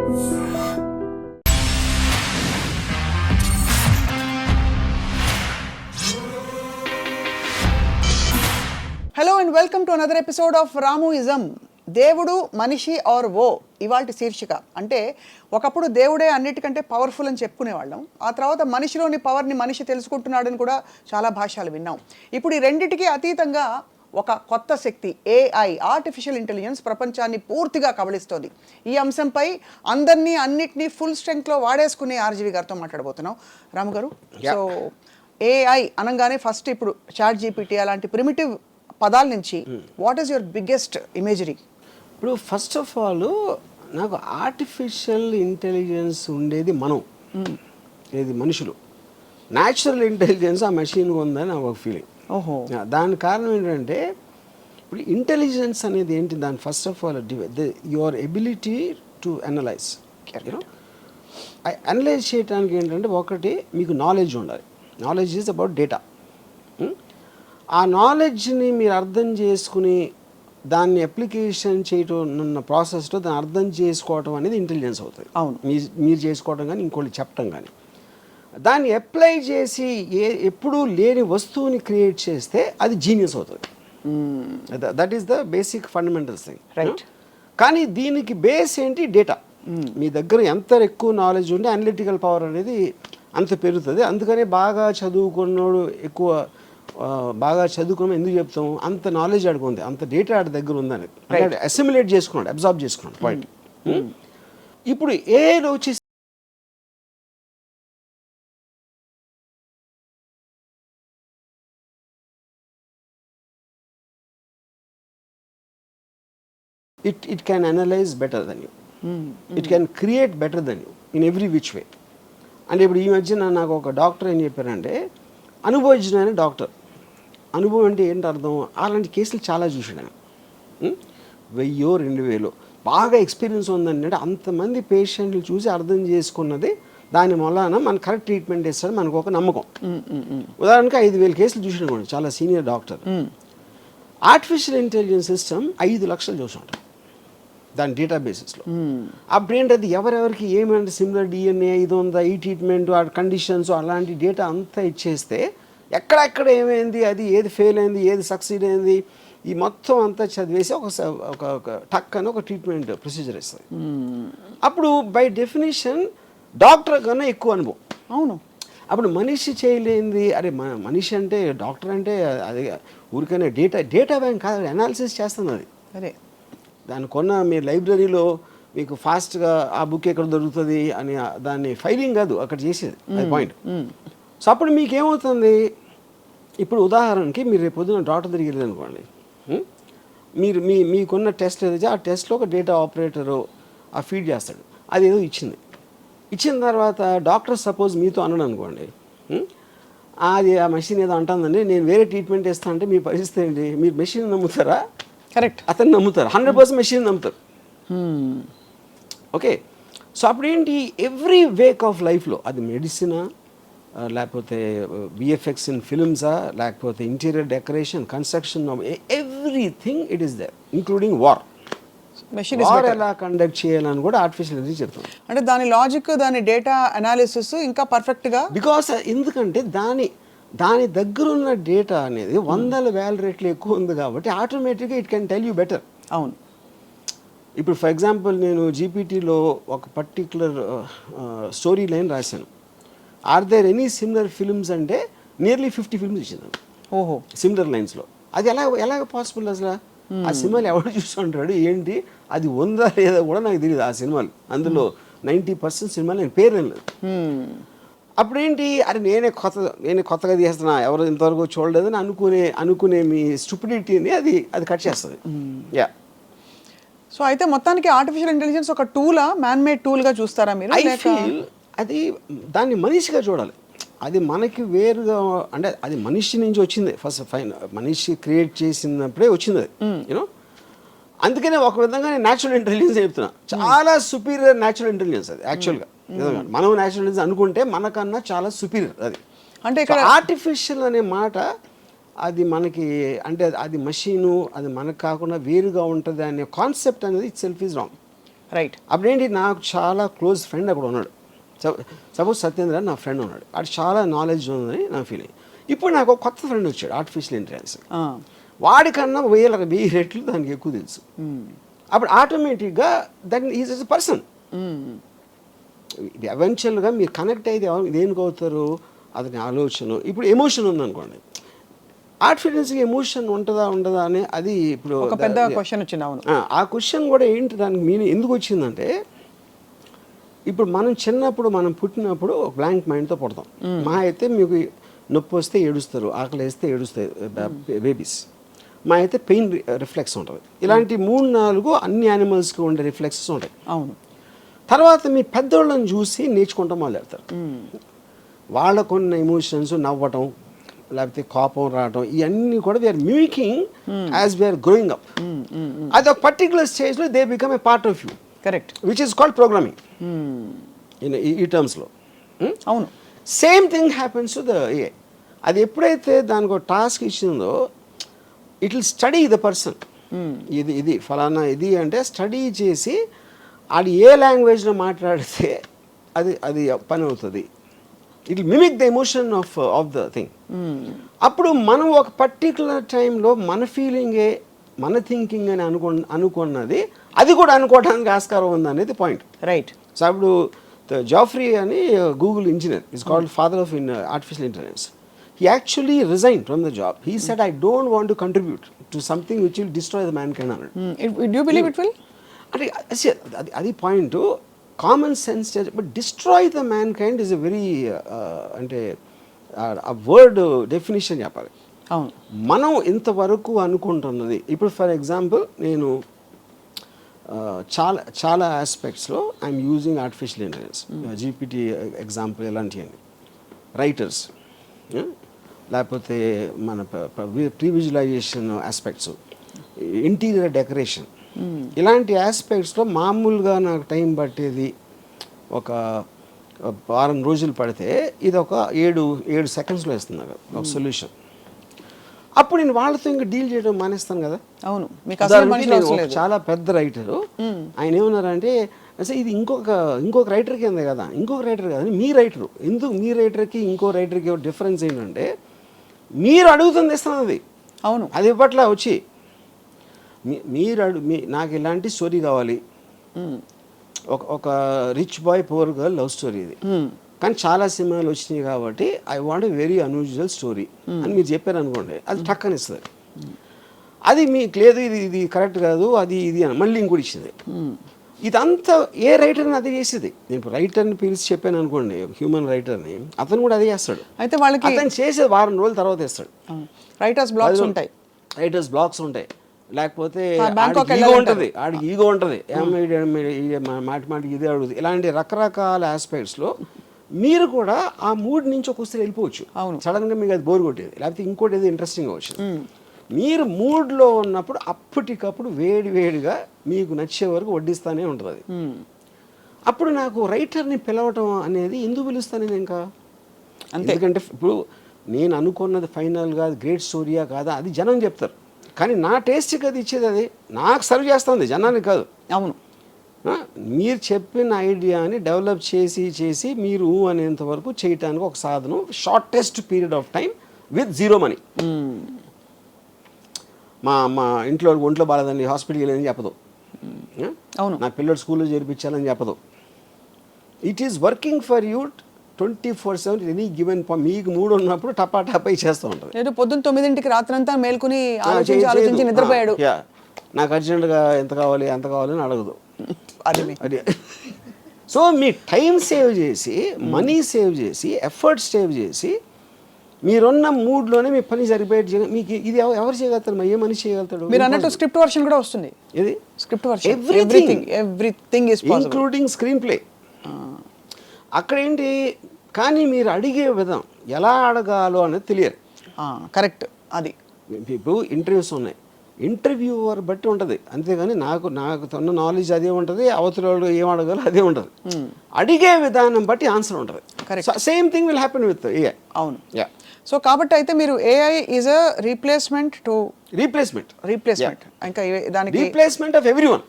Hello and welcome to another episode of రాముయిజం. దేవుడు మనిషి ఆర్ ఓ ఇవాల్టి శీర్షిక. అంటే ఒకప్పుడు దేవుడే అన్నిటికంటే పవర్ఫుల్ అని చెప్పుకునేవాళ్ళం. ఆ తర్వాత మనిషిలోని పవర్ని మనిషి తెలుసుకుంటున్నాడని కూడా చాలా భాషలు విన్నాం. ఇప్పుడు ఈ రెండిటికి అతీతంగా ఒక కొత్త శక్తి ఏఐ, ఆర్టిఫిషియల్ ఇంటెలిజెన్స్ ప్రపంచాన్ని పూర్తిగా కబళిస్తోంది. ఈ అంశంపై అందరినీ అన్నిటినీ ఫుల్ స్ట్రెంగ్త్లో వాడేసుకునే ఆర్జీవి గారితో మాట్లాడబోతున్నాం. రాము గారు, సో ఏఐ అనగానే ఫస్ట్ ఇప్పుడు చాట్ జీపీటీ అలాంటి ప్రిమిటివ్ పదాల నుంచి what is your biggest imagery? ఇప్పుడు ఫస్ట్ ఆఫ్ ఆల్ నాకు ఆర్టిఫిషియల్ ఇంటెలిజెన్స్ ఉండేది మనం, ఏది మనుషులు. న్యాచురల్ ఇంటెలిజెన్స్ ఆ మెషిన్ ఉందని నాకు ఒక ఫీలింగ్. ఓహో, దాని కారణం ఏంటంటే ఇప్పుడు ఇంటెలిజెన్స్ అనేది ఏంటి, దాని first of all your ability to analyse. Analyse చేయడానికి ఏంటంటే ఒకటి మీకు నాలెడ్జ్ ఉండాలి. Knowledge is about data. ఆ నాలెడ్జ్ని మీరు అర్థం చేసుకుని దాన్ని అప్లికేషన్ చేయటం ఉన్న ప్రాసెస్లో దాన్ని అర్థం చేసుకోవటం అనేది ఇంటెలిజెన్స్ అవుతుంది. అవును, మీరు చేసుకోవటం కానీ ఇంకోటి చెప్పటం కానీ, దాన్ని అప్లై చేసి ఎప్పుడూ లేని వస్తువుని క్రియేట్ చేస్తే అది జీనియస్ అవుతుంది. That is the basic fundamentals thing, right? కానీ దీనికి బేస్ ఏంటి? డేటా. మీ దగ్గర ఎంత ఎక్కువ నాలెడ్జ్ ఉంటే అనలిటికల్ పవర్ అనేది అంత పెరుగుతుంది. అందుకనే బాగా చదువుకున్నాడు ఎక్కువ, బాగా చదువుకున్నాం ఎందుకు చెప్తాము, అంత నాలెడ్జ్ ఆడుకుంది, అంత డేటా ఆడి దగ్గర ఉందని అసిమిలేట్ చేసుకున్నాడు, అబ్జార్బ్ చేసుకున్నాడు. పాయింట్. ఇప్పుడు ఏఐలో వచ్చేసి it can analyze better than you. It can create better than you in every which way. అంటే ఇప్పుడు ఈ మధ్యన నాకు ఒక డాక్టర్ ఏం చెప్పారంటే, అనుభవజ్ఞుడైన డాక్టర్. అనుభవం అంటే ఏంటి అర్థం? అలాంటి కేసులు చాలా చూసాడు ఆయన. 1000-2000 బాగా ఎక్స్పీరియన్స్ ఉందంటే అంతమంది పేషెంట్లు చూసి అర్థం చేసుకున్నది, దాని వలన మన కరెక్ట్ ట్రీట్మెంట్ ఇస్తాడు మనకు ఒక నమ్మకం. ఉదాహరణకి 5000 కేసులు చూసాడు చాలా senior doctor. Artificial intelligence system 5 లక్షలు చూసుంటారు దాని డేటాబేసెస్లో. అప్పుడేంటి అది ఎవరెవరికి ఏమంటే సిమిలర్ డిఎన్ఏ ఇది ఉందా, ఈ ట్రీట్మెంట్, ఆ కండిషన్స్, అలాంటి డేటా అంతా ఇచ్చేస్తే ఎక్కడెక్కడ ఏమైంది, అది ఏది ఫెయిల్ అయింది, ఏది సక్సీడ్ అయింది, ఈ మొత్తం అంతా చదివేసి ఒక టక్ అని ఒక ట్రీట్మెంట్ ప్రొసీజర్ ఇస్తుంది. అప్పుడు బై డెఫినేషన్ డాక్టర్ కన్నా ఎక్కువ అనుభవం. అవును. అప్పుడు మనిషి చేయలేంది, అరే మనిషి అంటే డాక్టర్ అంటే అది ఊరికైనా డేటా బ్యాంక్ కాదు, అనాలిసిస్ చేస్తుంది అది. అదే దాన్ని కొన్న మీరు లైబ్రరీలో మీకు ఫాస్ట్గా ఆ బుక్ ఎక్కడ దొరుకుతుంది అని దాన్ని ఫైలింగ్ కాదు అక్కడ చేసేది, అది పాయింట్. సో అప్పుడు మీకేమవుతుంది, ఇప్పుడు ఉదాహరణకి మీరు రేపు పొద్దున డాక్టర్ దగ్గరికి వెళ్ళారు అనుకోండి, మీరు మీకున్న టెస్ట్ ఏదైతే ఆ టెస్ట్లో ఒక డేటా ఆపరేటరు ఆ ఫీడ్ చేస్తాడు, అది ఏదో ఇచ్చిన తర్వాత డాక్టర్ సపోజ్ మీతో అన్నాడు అనుకోండి, అది ఆ మెషిన్ ఏదో అంటుందండి నేను వేరే ట్రీట్మెంట్ ఇస్తాను అంటే మీ పరిస్థితి ఏంటి? మీరు మెషిన్ నమ్ముతారా? కరెక్ట్, అతను నమ్ముతారు, 100% మెషిన్ నమ్ముతారు. ఓకే, సో అప్పుడు ఏంటి, ఎవ్రీ వేక్ ఆఫ్ లైఫ్లో అది మెడిసినా, లేకపోతే విఎఫ్ఎక్స్ ఇన్ ఫిల్మ్సా, లేకపోతే interior decoration, construction, everything it is there, including war. War ఎలా కండక్ట్ చేయాలని కూడా ఆర్టిఫిషియల్ ఇంటెలిజెన్స్ చెప్తుంది. అంటే దాని లాజిక్, దాని డేటా అనాలిసిస్ ఇంకా పర్ఫెక్ట్గా, బికాస్ ఎందుకంటే దాని దగ్గర ఉన్న డేటా అనేది 100,000 రెట్లు ఎక్కువ ఉంది కాబట్టి ఆటోమేటిక్గా it can tell you better. అవును. ఇప్పుడు ఫర్ ఎగ్జాంపుల్ నేను జీపీటీలో ఒక పర్టిక్యులర్ స్టోరీ లైన్ రాశాను, are there any similar films అంటే నియర్లీ 50 ఫిల్మ్స్ ఇచ్చింది. ఓహో, సిమిలర్ లైన్స్లో. అది ఎలాగ పాసిబుల్ అసలు? ఆ సినిమాలు ఎవరు చూస్తుంటాడు ఏంటి, అది ఉందా లేదా కూడా నాకు తెలియదు. ఆ సినిమాలు అందులో 90% సినిమాలు నేను పేరు లేదు. అప్పుడేంటి, అరే నేనే కొత్తగా తీస్తున్నా, ఎవరు ఇంతవరకు చూడలేదని అనుకునే మీ స్టూపిడిటీని అది కట్ చేస్తుంది. యా. సో అయితే మొత్తానికి ఆర్టిఫిషియల్ ఇంటెలిజెన్స్ ఒక టూలా, మ్యాన్ మేడ్ టూల్గా చూస్తారా మీరు? ఐ ఫీల్ అది దాన్ని మనిషిగా చూడాలి. అది మనకి వేరుగా, అంటే అది మనిషి నుంచి వచ్చింది ఫస్ట్ ఫైన్, మనిషి క్రియేట్ చేసినప్పుడే వచ్చింది అది, యూనో. అందుకనే ఒక విధంగా నేను న్యాచురల్ ఇంటెలిజెన్స్ చెప్తున్నా, చాలా సుపీరియర్ న్యాచురల్ ఇంటెలిజెన్స్ అది యాక్చువల్గా. మనం న్యాచురల్ ఇంటెలిజెన్స్ అనుకుంటే మనకన్నా చాలా సుపీరియర్ అది. అంటే ఇక్కడ ఆర్టిఫిషియల్ అనే మాట అది మనకి, అంటే అది మషీను, అది మనకు కాకుండా వేరుగా ఉంటుంది అనే కాన్సెప్ట్ అనేది itself is wrong. Right. అప్పుడేంటి, నాకు చాలా క్లోజ్ ఫ్రెండ్ అక్కడ ఉన్నాడు. సపోజ్ సత్యేంద్ర అని నా ఫ్రెండ్ ఉన్నాడు, అది చాలా నాలెడ్జ్ ఉందని నా ఫీలింగ్. ఇప్పుడు నాకు ఒక కొత్త ఫ్రెండ్ వచ్చాడు, ఆర్టిఫిషియల్ ఇంటెలిజెన్స్. వాడికన్నా 1000 రెట్లు దానికి ఎక్కువ తెలుసు. అప్పుడు ఆటోమేటిక్గా దట్ ఈజ్ ఎ పర్సన్. ఎవెన్చువల్గా మీరు కనెక్ట్ అయితే దేనికి అవుతారు, అతని ఆలోచన. ఇప్పుడు ఎమోషన్ ఉందనుకోండి, ఆర్టిఫిషియల్స్కి ఎమోషన్ ఉంటుందా ఉండదా అని అది ఇప్పుడు ఒక పెద్ద క్వశ్చన్ వచ్చింది. అవును, ఆ క్వశ్చన్ కూడా ఏంటి, దానికి మీనింగ్ ఎందుకు వచ్చిందంటే, ఇప్పుడు మనం చిన్నప్పుడు మనం పుట్టినప్పుడు ఒక బ్లాంక్ మైండ్తో పుడతాం. మా అయితే మీకు నొప్పి వస్తే ఏడుస్తారు, ఆకలి వేస్తే ఏడుస్తాయి బేబీస్. మా అయితే పెయిన్ రిఫ్లెక్స్ ఉంటుంది. ఇలాంటి 3-4 అన్ని యానిమల్స్కి ఉండే రిఫ్లెక్సెస్ ఉంటాయి. అవును. తర్వాత మీ పెద్దోళ్ళని చూసి నేర్చుకుంటాం మొదలెడతారు. వాళ్ళకున్న ఎమోషన్స్, నవ్వటం లేకపోతే కోపం రావటం, ఇవన్నీ కూడా we are mimicking as we are growing up. అది ఒక పర్టికులర్ స్టేజ్లో they become a part of you. Correct. Which is called programming ఈ టర్మ్స్లో. అవును. Same thing happens to the AI. అది ఎప్పుడైతే దానికి ఒక టాస్క్ ఇచ్చిందో, it will study the person. ఇది ఫలానా ఇది అంటే స్టడీ చేసి అది ఏ లాంగ్వేజ్లో మాట్లాడితే అది పని అవుతుంది. It will mimic the emotion of the thing. అప్పుడు మనం ఒక పర్టికులర్ టైంలో మన ఫీలింగే మన థింకింగ్ అని అనుకున్నది అది కూడా అనుకోవడానికి ఆస్కారం ఉంది అనేది పాయింట్. రైట్. సో అప్పుడు జాఫ్రీ అని Google engineer is called father of artificial intelligence. He actually resigned from the job. He said, I don't want to contribute to something which will destroy the mankind. Do you believe it will? అది point. Common sense, but destroy the man kind is a very అంటే ఆ word definition చెప్పాలి. అవును. మనం ఇంతవరకు అనుకుంటున్నది, ఇప్పుడు for example నేను చాలా ఆస్పెక్ట్స్లో I'm using artificial intelligence, GPT example ఇలాంటివన్నీ. రైటర్స్, లేకపోతే మన pre visualization aspects, interior decoration, ఇలాంటి ఆస్పెక్ట్స్లో మామూలుగా నాకు టైం పట్టేది ఒక 1 వారం రోజులు పడితే ఇది ఒక 7 సెకండ్స్లో ఇస్తుంది నాకు ఒక సొల్యూషన్. అప్పుడు నేను వాళ్ళతో ఇంకా డీల్ చేయడం మానేస్తాను కదా. అవును. మీకు అసలు మనుషులు అవసరం లేదు. చాలా పెద్ద రైటరు ఆయన ఏమన్నారంటే, అసలు ఇది ఇంకొక రైటర్ కింద కదా, ఇంకొక రైటర్ కదా, మీ రైటరు ఎందుకు, మీ రైటర్కి ఇంకో రైటర్కి డిఫరెన్స్ ఏంటంటే మీరు అడుగుతుంది ఇస్తాను అది. అవును. అది ఇప్పట్లా వచ్చి నాకు ఇలాంటి స్టోరీ కావాలి, ఒక rich boy poor girl love story ఇది, కానీ చాలా సినిమాలు వచ్చినాయి కాబట్టి I want a very unusual story అని మీరు చెప్పారు అనుకోండి, అది టక్కని ఇస్తుంది. అది మీకు లేదు, ఇది కరెక్ట్ కాదు, అది ఇది అని మళ్ళీ ఇంకోటి ఇచ్చింది. ఇదంతా ఏ రైటర్ని అదే చేసేది. నేను ఇప్పుడు రైటర్ని పిలిచి చెప్పాను అనుకోండి, హ్యూమన్ రైటర్ని, అతను కూడా అదే చేస్తాడు. అయితే వాళ్ళకి అతను చేసేది 1 వారం రోజుల తర్వాత ఇస్తాడు. రైటర్స్ బ్లాక్స్ ఉంటాయి, లేకపోతే ఈగో ఉంటుంది, ఆడికి ఈగో ఉంటుంది, మాటికి ఇదే అడుగుతుంది. ఇలాంటి రకరకాల ఆస్పెక్ట్స్లో మీరు కూడా ఆ మూడ్ నుంచి ఒకసారి వెళ్ళిపోవచ్చు. సడన్గా మీకు అది బోర్ కొట్టేది, లేకపోతే ఇంకోటి ఏదో ఇంట్రెస్టింగ్ వచ్చింది. మీరు మూడ్లో ఉన్నప్పుడు అప్పటికప్పుడు వేడిగా మీకు నచ్చే వరకు వడ్డిస్తానే ఉంటుంది అది. అప్పుడు నాకు రైటర్ని పిలవటం అనేది ఎందుకు పిలుస్తాను నేను ఇంకా, ఎందుకంటే ఇప్పుడు నేను అనుకున్నది ఫైనల్గా గ్రేట్ స్టోరీయా కాదా అది జనం చెప్తారు, కానీ నా టేస్ట్కి అది ఇచ్చేది అది నాకు సర్వ్ చేస్తుంది, జనానికి కాదు. అవును. మీరు చెప్పిన ఐడియాని డెవలప్ చేసి మీరు అనేంత వరకు చేయటానికి ఒక సాధనం, shortest period of time with 0 money. మా ఇంట్లో ఒంట్లో బాగాలేదని హాస్పిటల్కి వెళ్ళని చెప్పదు, అవును, నా పిల్లలు స్కూల్లో చేర్పించాలని చెప్పదు. It is working for you 24/7 any given. మీకు మూడు ఉన్నప్పుడు టపా చేస్తూ ఉంటుంది. లేదు పొద్దున్న 9ంటికి రాత్రంతా మేల్కొని ఆలోచించి నిద్రపోయాడు, నాకు అర్జెంటుగా ఎంత కావాలి అంత కావాలని అడగదు. అది సో మీ టైం సేవ్ చేసి, మనీ సేవ్ చేసి, ఎఫర్ట్ సేవ్ చేసి, మీరున్న మూడ్లోనే మీ పని సరిపోయేది. మీకు ఇది ఎవరు చేయగలుగుతారు, ఏ మనిషి చేయగలుగుతాడు? మీరు అన్నట్టు స్క్రిప్ట్ వర్షన్ కూడా వస్తుంది. ఇది script version, everything is possible, including screen play. అక్కడ ఏంటి, కానీ మీరు అడిగే విధం ఎలా అడగాలో అనేది తెలియదు. కరెక్ట్. అది ఇప్పుడు ఇంటర్వ్యూస్ ఉన్నాయి, ఇంటర్వ్యూవర్ బట్టి ఉంటుంది, అంతేగాని నాకు ఉన్న నాలెడ్జ్ అదే ఉంటుంది, అవతల వాళ్ళు ఏం అడగాలో అదే ఉంటుంది. అడిగే విధానం బట్టి ఆన్సర్ ఉంటుంది. Same thing will happen with AI. అవును. సో కాబట్టి అయితే మీరు ఏఐ ఈజ్ అ రీప్లేస్మెంట్ ఇంకా దానికి రీప్లేస్మెంట్ ఆఫ్ ఎవ్రీవన్.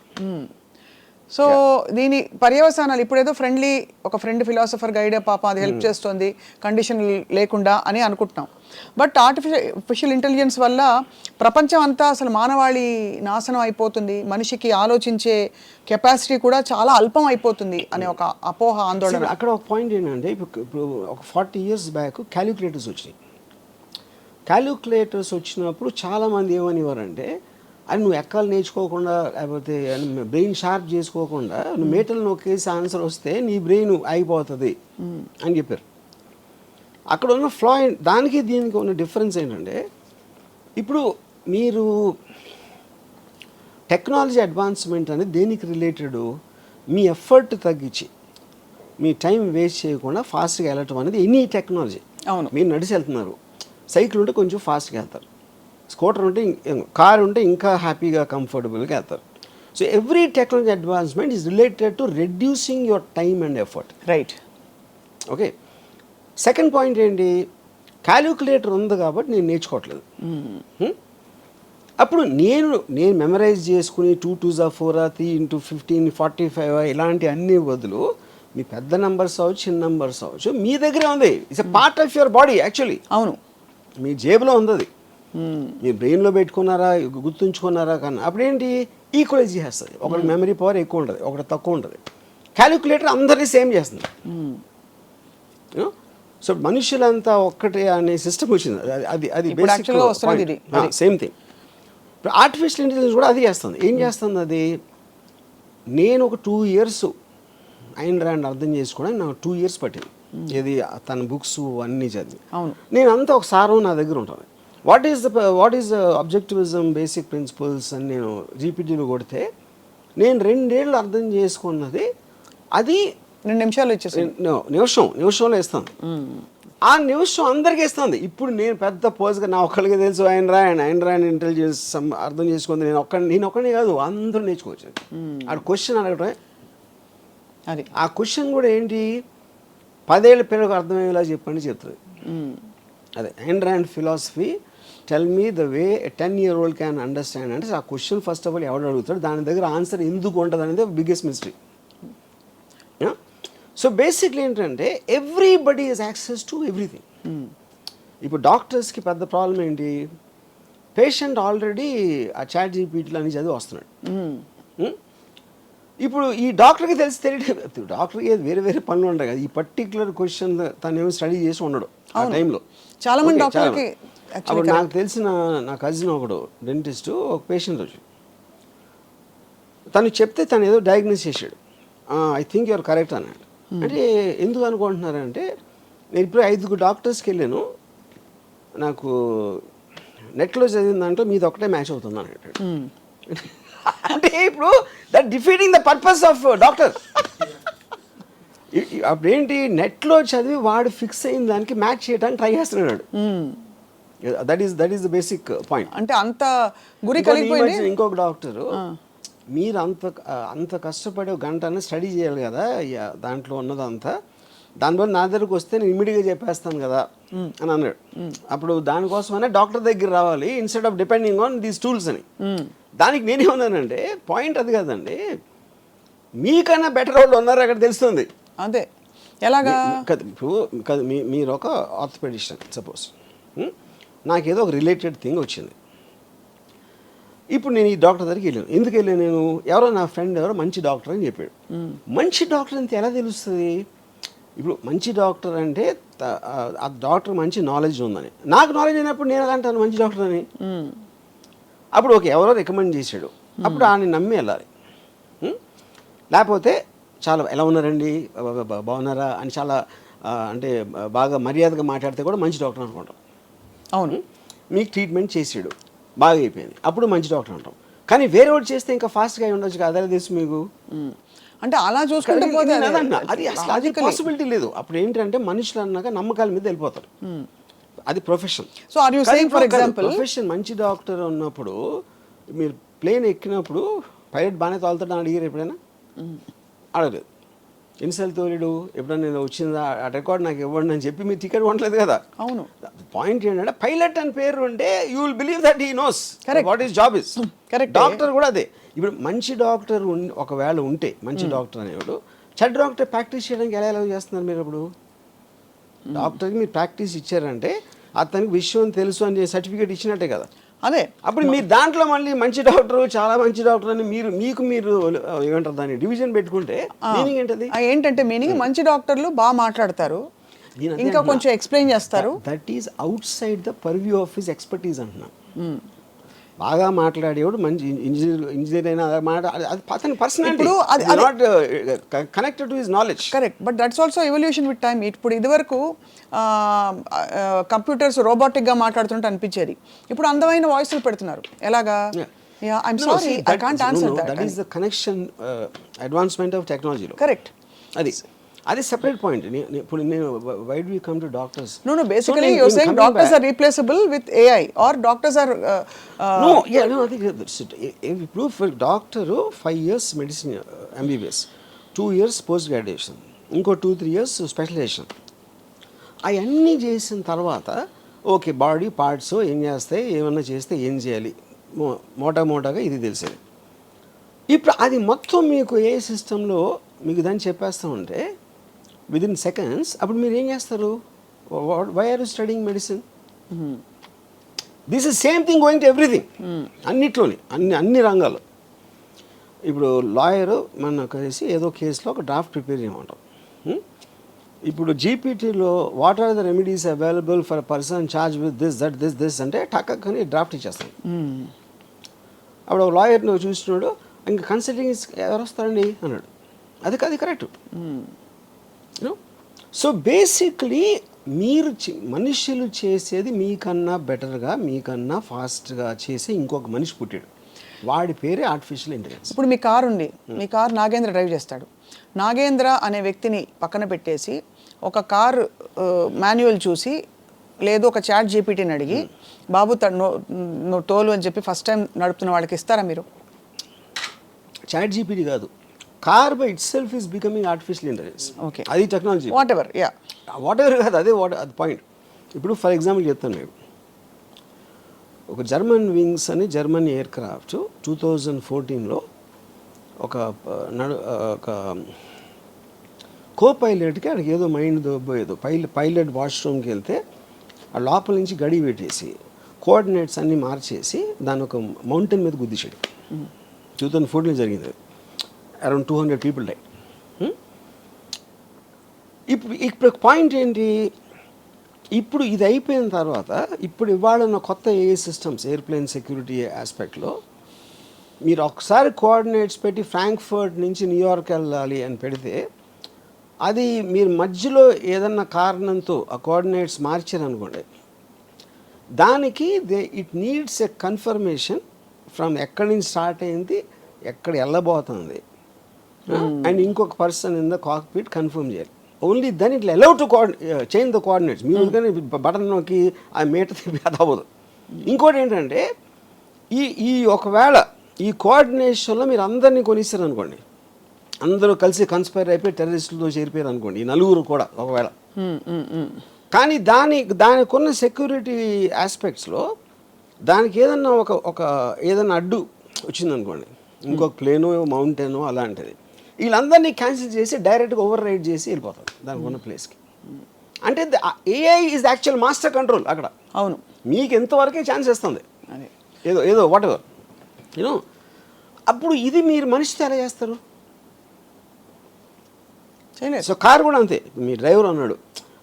సో దీని పర్యవసానాలు ఇప్పుడేదో ఒక ఫ్రెండ్ ఫిలాసఫర్ గైడ్ పాప అది హెల్ప్ చేస్తుంది కండిషన్ లేకుండా అని అనుకుంటున్నాం. బట్ ఆర్టిఫిషియల్ ఇంటెలిజెన్స్ వల్ల ప్రపంచం అంతా అసలు మానవాళి నాశనం అయిపోతుంది, మనిషికి ఆలోచించే కెపాసిటీ కూడా చాలా అల్పం అయిపోతుంది అనే ఒక అపోహ, ఆందోళన. అక్కడ ఒక పాయింట్ ఏంటంటే ఇప్పుడు ఒక 40 years బ్యాక్ క్యాలిక్యులేటర్స్ వచ్చినాయి. క్యాలిక్యులేటర్స్ వచ్చినప్పుడు చాలామంది ఏమనేవారంటే అది నువ్వు ఎక్కాలు నేర్చుకోకుండా లేకపోతే బ్రెయిన్ షార్ప్ చేసుకోకుండా నువ్వు మీటర్లు నొక్కేసి ఆన్సర్ వస్తే నీ బ్రెయిన్ అయిపోతుంది అని చెప్పారు. అక్కడ ఉన్న ఫ్లా దానికి దీనికి ఉన్న డిఫరెన్స్ ఏంటంటే ఇప్పుడు మీరు టెక్నాలజీ అడ్వాన్స్మెంట్ అనేది దేనికి రిలేటెడ్, మీ ఎఫర్ట్ తగ్గించి మీ టైం వేస్ట్ చేయకుండా ఫాస్ట్గా వెళ్ళటం అనేది ఎనీ టెక్నాలజీ. అవును, మీరు నడిచి వెళ్తున్నారు, సైకిల్ ఉంటే కొంచెం ఫాస్ట్గా వెళ్తారు, స్కూటర్ ఉంటే కార్ ఉంటే ఇంకా హ్యాపీగా కంఫర్టబుల్గా వెళ్తారు. So every technology advancement is related to reducing your time and effort. Right. Okay, second point ఏంటి, క్యాలిక్యులేటర్ ఉంది కాబట్టి నేను నేర్చుకోవట్లేదు. అప్పుడు నేను మెమరైజ్ చేసుకుని 2 2s 4 3 × 15 45 ఇలాంటి అన్ని బదులు మీ పెద్ద నెంబర్స్ అవ్వచ్చు, చిన్న నెంబర్స్ అవ్వచ్చు, మీ దగ్గరే ఉంది. It's a part of your body actually. అవును, మీ జేబులో ఉంది అది. మీరు బ్రెయిన్లో పెట్టుకున్నారా, గుర్తుంచుకున్నారా కన్నా అప్పుడేంటి ఈక్వలైజ్ చేస్తుంది. ఒకటి మెమరీ పవర్ ఎక్కువ ఉంటుంది, ఒకటి తక్కువ ఉంటుంది. క్యాలిక్యులేటర్ అందరినీ సేమ్ చేస్తుంది. సో మనుషులంతా ఒక్కటే అనే సిస్టమ్ వచ్చింది. అది బేసిక్ సేమ్ థింగ్. ఇప్పుడు ఆర్టిఫిషియల్ ఇంటెలిజెన్స్ కూడా అది చేస్తుంది. ఏం చేస్తుంది అది, నేను ఒక 2 years ఐన్ ర్యాండ్ అర్థం చేసుకోవడానికి నాకు 2 years పట్టింది. ఇది తన బుక్స్ అన్నీ చదివి. నేను అంతా ఒక సారం నా దగ్గర ఉంటుంది. వాట్ ఈస్ అబ్జెక్టివిజం బేసిక్ ప్రిన్సిపల్స్ అని నేను జీపీటీలో కొడితే నేను 2 ఏళ్ళు అర్థం చేసుకున్నది అది 2 నిమిషాలు ఇచ్చేసి నిమిషంలో ఇస్తుంది. ఆ నిమిషం అందరికీ ఇస్తుంది. ఇప్పుడు నేను పెద్ద పోజ్గా నా ఒక్కడికి తెలుసు ఐన్ ర్యాండ్ ఇంటెలిజెన్స్ అర్థం చేసుకుంది నేను ఒక్కడిని కాదు, అందరూ నేర్చుకోవచ్చు. ఆ క్వశ్చన్ అడగటమే అది. ఆ క్వశ్చన్ కూడా ఏంటి, 10 ఏళ్ళ పిల్లలకు అర్థమయ్యేలా చెప్పండి చెప్తుంది. అదే Ayn Rand philosophy tell me the way 10-year-old can understand అంటే ఆ క్వశ్చన్ ఫస్ట్ ఆఫ్ ఆల్ ఎవడు అడుగుతాడు, దాని దగ్గర ఆన్సర్ ఎందుకు ఉంటుంది అనేది బిగ్గెస్ట్ మిస్టరీ. సో బేసిక్లీ ఏంటంటే everybody is access to everything. ఇప్పుడు డాక్టర్స్కి పెద్ద ప్రాబ్లం ఏంటి, పేషెంట్ ఆల్రెడీ ఆ చాట్ జీపీటీలో అని చదివి వస్తున్నాడు. ఇప్పుడు ఈ డాక్టర్కి తెలియదు, డాక్టర్కి వేరే వేరే పనులు ఉంటాయి కదా, ఈ పర్టికులర్ క్వశ్చన్ తను ఏమో స్టడీ చేసి ఉండడు ఆ టైంలో. చాలా మంది డాక్టర్కి అప్పుడు నాకు తెలిసిన నా కజిన్ ఒకడు డెంటిస్ట్ ఒక పేషెంట్ వచ్చి తను చెప్తే తను ఏదో డయాగ్నోస్ చేశాడు. ఐ థింక్ యూఆర్ కరెక్ట్ అన్నాడు. అంటే ఎందుకు అనుకుంటున్నారంటే నేను ఇప్పుడు 5 డాక్టర్స్కి వెళ్ళాను, నాకు నెట్లో చదివిన దాంట్లో మీది ఒకటే మ్యాచ్ అవుతుంది అన్నాడు. అంటే ఇప్పుడు that defeating the purpose of doctor. అప్పుడేంటి నెట్లో చదివి వాడు ఫిక్స్ అయిన దానికి మ్యాచ్ చేయడానికి ట్రై చేస్తున్నాడు. That is the basic point. అంటే అంత గురి కలిగిపోయింది. ఇంకొక డాక్టరు, మీరు అంత కష్టపడి 1 గంట స్టడీ చేయాలి కదా దాంట్లో ఉన్నదంతా, దానివల్ల నా దగ్గరకు వస్తే నేను ఇమ్మీడియట్గా చెప్పేస్తాను కదా అని అన్నాడు. అప్పుడు దానికోసమనే డాక్టర్ దగ్గర రావాలి instead of depending on these tools అని. దానికి నేనేమన్నానంటే పాయింట్ అది కాదండి, మీకన్నా బెటర్ వాళ్ళు ఉన్నారు అక్కడ తెలుస్తుంది. అదే ఎలాగా ఇప్పుడు మీరు ఒక ఆర్థోపెడిషన్ సపోజ్, నాకేదో ఒక రిలేటెడ్ థింగ్ వచ్చింది. ఇప్పుడు నేను ఈ డాక్టర్ దగ్గరికి వెళ్ళాను. ఎందుకు వెళ్ళాను నేను, ఎవరో నా ఫ్రెండ్ ఎవరో మంచి డాక్టర్ అని చెప్పాడు. మంచి డాక్టర్ అంటే ఎలా తెలుస్తుంది, ఇప్పుడు మంచి డాక్టర్ అంటే ఆ డాక్టర్ మంచి నాలెడ్జ్ ఉందని, నాకు నాలెడ్జ్ అయినప్పుడు నేను ఎలా అంటాను మంచి డాక్టర్ అని. అప్పుడు ఓకే ఎవరో రికమెండ్ చేశాడు, అప్పుడు ఆయన నమ్మి వెళ్ళాలి. లేకపోతే చాలా ఎలా ఉన్నారండి బాగున్నారా అని చాలా అంటే బాగా మర్యాదగా మాట్లాడితే కూడా మంచి డాక్టర్ అనుకుంటాం. అవును, మీకు ట్రీట్మెంట్ చేసాడు బాగా అయిపోయింది, అప్పుడు మంచి డాక్టర్ అంటాం. కానీ వేరే వాడు చేస్తే ఇంకా ఫాస్ట్గా ఉండొచ్చు కదా, అదే తెలుసు మీకు. అంటే అలా చూసుకుంటే పోతే అది అసలు అది పాసిబిలిటీ లేదు. అప్పుడు ఏంటంటే మనుషులు అన్నాక నమ్మకాల మీద వెళ్ళిపోతారు. అది profession. So are you saying for example profession మంచి డాక్టర్ ఉన్నప్పుడు మీరు ప్లేన్ ఎక్కినప్పుడు పైలట్ బాగానే తోలుతాడు అని అడిగారు ఎప్పుడైనా? అడగలేదు. ఎన్నిసార్లు తోలేడు, ఎప్పుడైనా నేను వచ్చిందా ఆ రికార్డ్ నాకు ఇవ్వండి అని చెప్పి మీరు టికెట్ కొనలేదు కదా. అవును, పాయింట్ ఏంటంటే పైలట్ అని పేరు ఉంటే you will believe that he knows what is job is. Correct. Doctor కూడా అదే, ఇప్పుడు మంచి డాక్టర్ ఒకవేళ ఉంటే మంచి డాక్టర్ అనేవాడు చెడ్డ డాక్టర్ ప్రాక్టీస్ చేయడానికి ఎలా ఎలా చేస్తున్నారు మీరు ఇప్పుడు డాక్టర్కి మీరు ప్రాక్టీస్ ఇచ్చారంటే అతనికి విషయం తెలుసు అని సర్టిఫికేట్ ఇచ్చినట్టే కదా అదే అప్పుడు మీరు దాంట్లో మళ్ళీ మంచి డాక్టర్ చాలా మంచి డాక్టర్ అని మీరు ఏమంటారు దాన్ని డివిజన్ పెట్టుకుంటే మీనింగ్ ఏంటది ఏంటంటే మీనింగ్ మంచి డాక్టర్లు బాగా మాట్లాడతారు, ఇంకా కొంచెం ఎక్స్ప్లెయిన్ చేస్తారు. That is out side the purview of his expertise అంటున్నా. బాగా మాట్లాడేవాడు మంచి ఇంజనీర్ అయినా అది అతని personality not connected to his knowledge. Correct, but that's also evolution with time. ఇప్పుడు ఇదివరకు కంప్యూటర్స్ రోబోటిక్గా మాట్లాడుతుంటే అనిపించేది, ఇప్పుడు అందమైన వాయిస్లు పెడుతున్నారు. ఎలాగా? I'm sorry, I can't answer that. That is the connection advancement of టెక్నాలజీలో. కరెక్ట్, అది సెపరేట్ పాయింట్. ఇప్పుడు నేను why do you come to doctors? No, basically you're saying doctors are replaceable with AI or doctors are no, I think ఇప్పుడు for doctor 5 years medicine MBBS, 2 years post graduation, ఇంకో 2-3 years specialisation. అవన్నీ చేసిన తర్వాత okay body parts ఏం చేస్తాయి, ఏమన్నా చేస్తే ఏం చేయాలి, మోటాగా ఇది తెలిసేది. ఇప్పుడు అది మొత్తం మీకు ఏ సిస్టంలో మీకు దాన్ని చెప్పేస్తూ ఉంటే విదిన్ సెకండ్స్ అప్పుడు మీరు ఏం చేస్తారు? Why are you studying medicine? This is same thing going to everything. అన్నిట్లోని అన్ని రంగాలు. ఇప్పుడు లాయరు మన కలిసి ఏదో కేసులో ఒక డ్రాఫ్ట్ ప్రిపేర్ చేయమంటాం. ఇప్పుడు జీపీటీలో what are the remedies available for person charge with this అంటే టక్కని డ్రాఫ్ట్ ఇచ్చేస్తాం. అప్పుడు ఒక లాయర్ని చూస్తున్నాడు, ఇంకా కన్సల్టింగ్ ఎవరు వస్తారండి అన్నాడు. అది కరెక్ట్. సో బేసిక్లీ మీరు మనుషులు చేసేది మీకన్నా బెటర్గా మీకన్నా ఫాస్ట్గా చేసి ఇంకొక మనిషి పుట్టాడు, వాడి పేరే ఆర్టిఫిషియల్ ఇంటెలిజెన్స్. ఇప్పుడు మీ కారు ఉంది, మీ కారు నాగేంద్ర డ్రైవ్ చేస్తాడు. నాగేంద్ర అనే వ్యక్తిని పక్కన పెట్టేసి ఒక కారు మాన్యువల్ చూసి లేదు ఒక చాట్ జీపీటీని అడిగి బాబు నువ్వు తోలు అని చెప్పి ఫస్ట్ టైం నడుపుతున్న వాళ్ళకి ఇస్తారా మీరు? చాట్ జీపీటీ కాదు, car by it self is becoming artificial intelligence. Okay, అది టెక్నాలజీ. వాట్ ఎవర్ కాదు, అదే అది పాయింట్. ఇప్పుడు ఫర్ ఎగ్జాంపుల్ చెప్తాను నేను, ఒక జర్మన్ వింగ్స్ అని జర్మన్ ఎయిర్ క్రాఫ్ట్ 2014లో ఒక కో పైలట్కి అక్కడికి ఏదో మైండ్ దొబ్బోయేదో పైలట్ వాష్రూమ్కి వెళ్తే ఆ లోపల నుంచి గడి పెట్టేసి కోఆర్డినేట్స్ అన్నీ మార్చేసి దాన్ని ఒక మౌంటైన్ మీద గుద్దిశాడు. 2014లో జరిగింది. Around 200 people die. ఇప్పుడు పాయింట్ ఏంటి? ఇప్పుడు ఇది అయిపోయిన తర్వాత ఇప్పుడు ఇవాళ కొత్త ఏ సిస్టమ్స్ ఎయిర్ప్లేన్ సెక్యూరిటీ ఆస్పెక్ట్లో మీరు ఒకసారి కోఆర్డినేట్స్ పెట్టి ఫ్రాంక్ఫర్ట్ నుంచి న్యూయార్క్ వెళ్ళాలి అని పెడితే అది మీరు మధ్యలో ఏదన్నా కారణంతో ఆ కోఆర్డినేట్స్ మార్చారనుకోండి, దానికి it needs a confirmation from ఎక్కడి నుంచి స్టార్ట్ అయింది, ఎక్కడ వెళ్ళబోతుంది, అండ్ ఇంకొక person in the cockpit confirm చేయాలి. Only then it allow to change the coordinates. మీరు కానీ బటన్ నొక్కి ఆ మీటర్ తిప్పి అది అవ్వదు. ఇంకోటి ఏంటంటే ఈ ఒకవేళ ఈ కోఆర్డినేషన్లో మీరు అందరినీ కొనిస్తారు అనుకోండి, అందరూ కలిసి కన్స్పైర్ అయిపోయి టెర్రరిస్టులతో చేరిపోయారు అనుకోండి, ఈ నలుగురు కూడా ఒకవేళ. కానీ దానికున్న సెక్యూరిటీ ఆస్పెక్ట్స్లో దానికి ఏదన్నా ఒక ఏదన్నా అడ్డు వచ్చిందనుకోండి, ఇంకొక ప్లేనో మౌంటైనో అలాంటిది, వీళ్ళందరినీ క్యాన్సిల్ చేసి డైరెక్ట్గా ఓవర్ రైడ్ చేసి వెళ్ళిపోతారు దానికి ఉన్న ప్లేస్కి. అంటే AI is actual master control అక్కడ. అవును, మీకు ఎంతవరకే ఛాన్స్ ఇస్తుంది, ఏదో వాట్ ఎవర్ యూనో. అప్పుడు ఇది మీరు మనిషితో ఎలా చేస్తారు? సో కారు కూడా అంతే. మీ డ్రైవర్ అన్నాడు,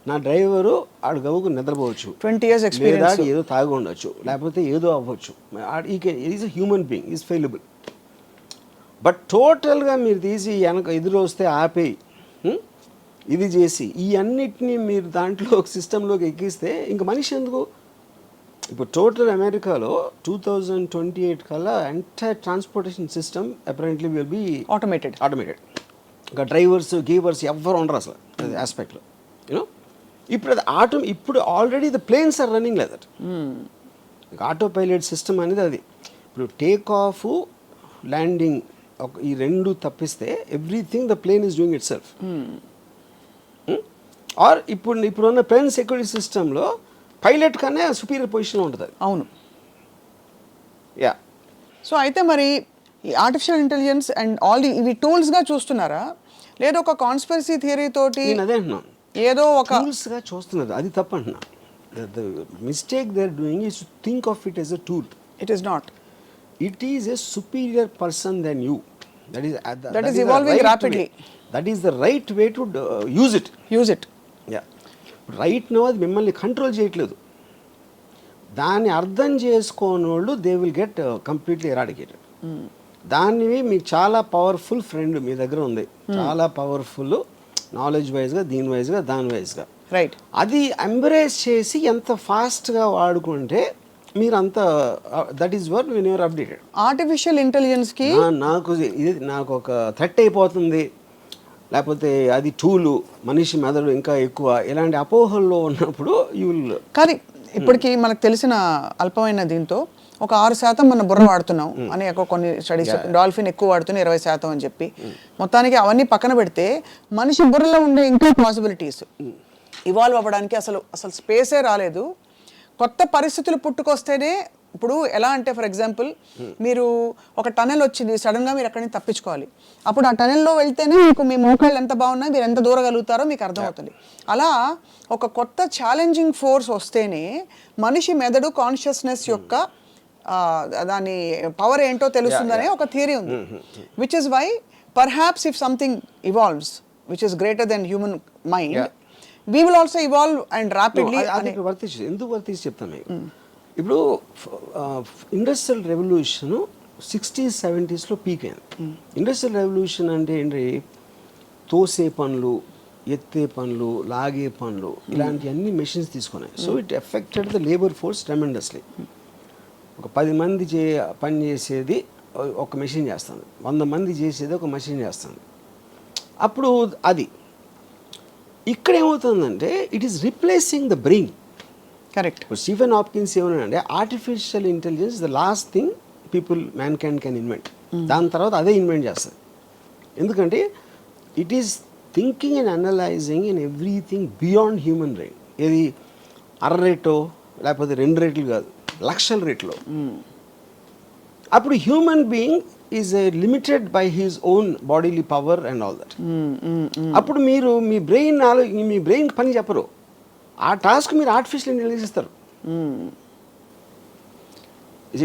నా డ్రైవరు ఆడు గవ్వుకు నిద్రపోవచ్చు, 20 years ఎక్స్పీరియన్స్, ఏదో తాగి ఉండొచ్చు, లేకపోతే ఏదో అవ్వచ్చు, is a human being, is fallible. But టోటల్గా మీరు తీసి వెనక ఎదురు వస్తే ఆపేయి, ఇది చేసి ఈ అన్నిటినీ మీరు దాంట్లో ఒక సిస్టంలోకి ఎక్కిస్తే ఇంక మనిషి ఎందుకు? ఇప్పుడు టోటల్ అమెరికాలో 2028 కల్లా entire transportation system apparently will be automated. ఇంకా డ్రైవర్స్ గీవర్స్ ఎవ్వరు ఉండరు అసలు అది ఆస్పెక్ట్లో, యూనో. ఇప్పుడు అది ఇప్పుడు already the planes are running like that. Auto pilot system అనేది అది. ఇప్పుడు టేక్ ఆఫ్ ల్యాండింగ్ ఈ రెండు తప్పిస్తే everything the plane is doing it self. Or ఇప్పుడున్న ప్లేన్ సెక్యూరిటీ సిస్టంలో పైలట్ కన్నా సుపీరియర్ పొజిషన్లో ఉంటుంది. అవును, యా. సో అయితే మరి ఈ ఆర్టిఫిషియల్ ఇంటెలిజెన్స్ అండ్ ఆల్ ఇవి టూల్స్గా చూస్తున్నారా, లేదా ఒక కాన్స్పిరసీ థియరీ తోటి నేను అదే అంటున్నాను, ఏదో ఒక టూల్స్గా చూస్తున్నారు, అది తప్పు అంటున్నా. The mistake they are doing is to think of it as a tool. It is not. It is a superior person than you. That is evolving the right rapidly. way. That is the right way to use it. Use it. Yeah. Right no అది మిమ్మల్ని control చేయట్లేదు. దాన్ని అర్థం చేసుకోని వాళ్ళు they will get completely eradicated. దాన్ని మీకు చాలా పవర్ఫుల్ ఫ్రెండ్ మీ దగ్గర ఉంది, చాలా పవర్ఫుల్ నాలెడ్జ్ వైజ్గా, దీని వైజ్గా, దాని వైజ్గా. రైట్. అది ఎంబ్రేస్ చేసి ఎంత ఫాస్ట్గా వాడుకుంటే మీరు అంత, that is work when you are updated. Artificial ఇంటెలిజెన్స్కి నాకు ఒక థ్రెట్ అయిపోతుంది, లేకపోతే అది టూలు, మనిషి మెదడు ఇంకా ఎక్కువ, ఇలాంటి అపోహల్లో ఉన్నప్పుడు యూ విల్. కానీ ఇప్పటికీ మనకు తెలిసిన అల్పమైన దీంతో ఒక 6% మన బుర్ర వాడుతున్నాం అని కొన్ని స్టడీస్, డాల్ఫిన్ ఎక్కువ వాడుతున్న 20% అని చెప్పి, మొత్తానికి అవన్నీ పక్కన పెడితే మనిషి బుర్రలో ఉండే ఇంకా పాసిబిలిటీస్ ఇవాల్వ్ అవ్వడానికి అసలు స్పేసే రాలేదు. కొత్త పరిస్థితులు పుట్టుకొస్తేనే, ఇప్పుడు ఎలా అంటే ఫర్ ఎగ్జాంపుల్ మీరు ఒక టనెల్ వచ్చింది, సడన్గా మీరు అక్కడి నుంచి తప్పించుకోవాలి, అప్పుడు ఆ టనెల్లో వెళ్తేనే మీకు మీ మోకాళ్ళు ఎంత బాగున్నాయి, మీరు ఎంత దూరగలుగుతారో మీకు అర్థమవుతుంది. అలా ఒక కొత్త ఛాలెంజింగ్ ఫోర్స్ వస్తేనే మనిషి మెదడు కాన్షియస్నెస్ యొక్క దాని పవర్ ఏంటో తెలుస్తుందనే ఒక థియరీ ఉంది. Which is why perhaps if something evolves which is greater than human mind, we will also evolve and rapidly. ఎందుకు వర్తించి చెప్తాను మీకు. ఇప్పుడు industrial revolution 60s 70s peak అయింది. ఇండస్ట్రియల్ రెవల్యూషన్ అంటే ఏంటి, తోసే పనులు, ఎత్తే పనులు, లాగే పనులు, ఇలాంటి అన్ని మెషిన్స్ తీసుకున్నాయి. So it affected the labour force tremendously. ఒక 10 మంది పని చేసేది ఒక మెషిన్ చేస్తుంది, 100 మంది చేసేది ఒక మెషిన్ చేస్తుంది. అప్పుడు అది ఇక్కడ ఏమవుతుందంటే it is replacing the brain. Correct. Stephen Hopkins ఏమన్నాడంటే artificial intelligence the last thing man can invent. దాని తర్వాత అదే ఇన్వెంట్ చేస్తుంది. ఎందుకంటే it is thinking and analysing and everything beyond human brain. ఇది రేటో లేకపోతే 2 రేట్లు కాదు, లక్షల రేట్లో. అప్పుడు human being is limited by his own bodily power and all that. అప్పుడు మీరు మీ బ్రెయిన్ పని చెప్పరు, ఆ టాస్క్ మీరు ఆర్టిఫిషియల్ ఇంటెలిజెన్స్ ఇస్తారు.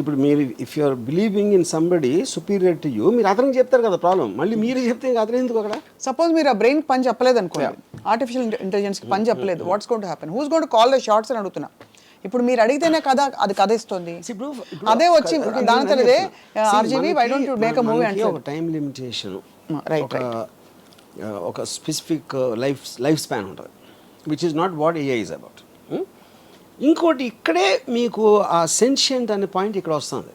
ఇప్పుడు మీరు if you are believing in somebody superior to you, మీరు అతనికి చెప్తారు కదా ప్రాబ్లం, మళ్ళీ మీరు చెప్తే అతను ఎందుకు అక్కడ. సపోజ్ మీరు ఆ బ్రెయిన్ పని చెప్పలేదు అనుకో, ఆర్టిఫిషియల్ ఇంటెలిజెన్స్కి పని చెప్పలేదు, what's going to happen, who's going to call the shots అని అడుగుతున్నా. ఇప్పుడు మీరు అడిగితేనే కదా అది కథ ఇస్తుంది. అదే వచ్చి దాని తర్వాతే RGV why don't you make a movie అంటే ఒక టైం లిమిటేషన్, రైట్, ఒక స్పెసిఫిక్ లైఫ్ స్పాన్ ఉంటుంది, which is not what AI is about. ఇంకోటి ఇక్కడే మీకు ఆ సెన్షియంట్ అనే పాయింట్ ఇక్కడ వస్తుంది.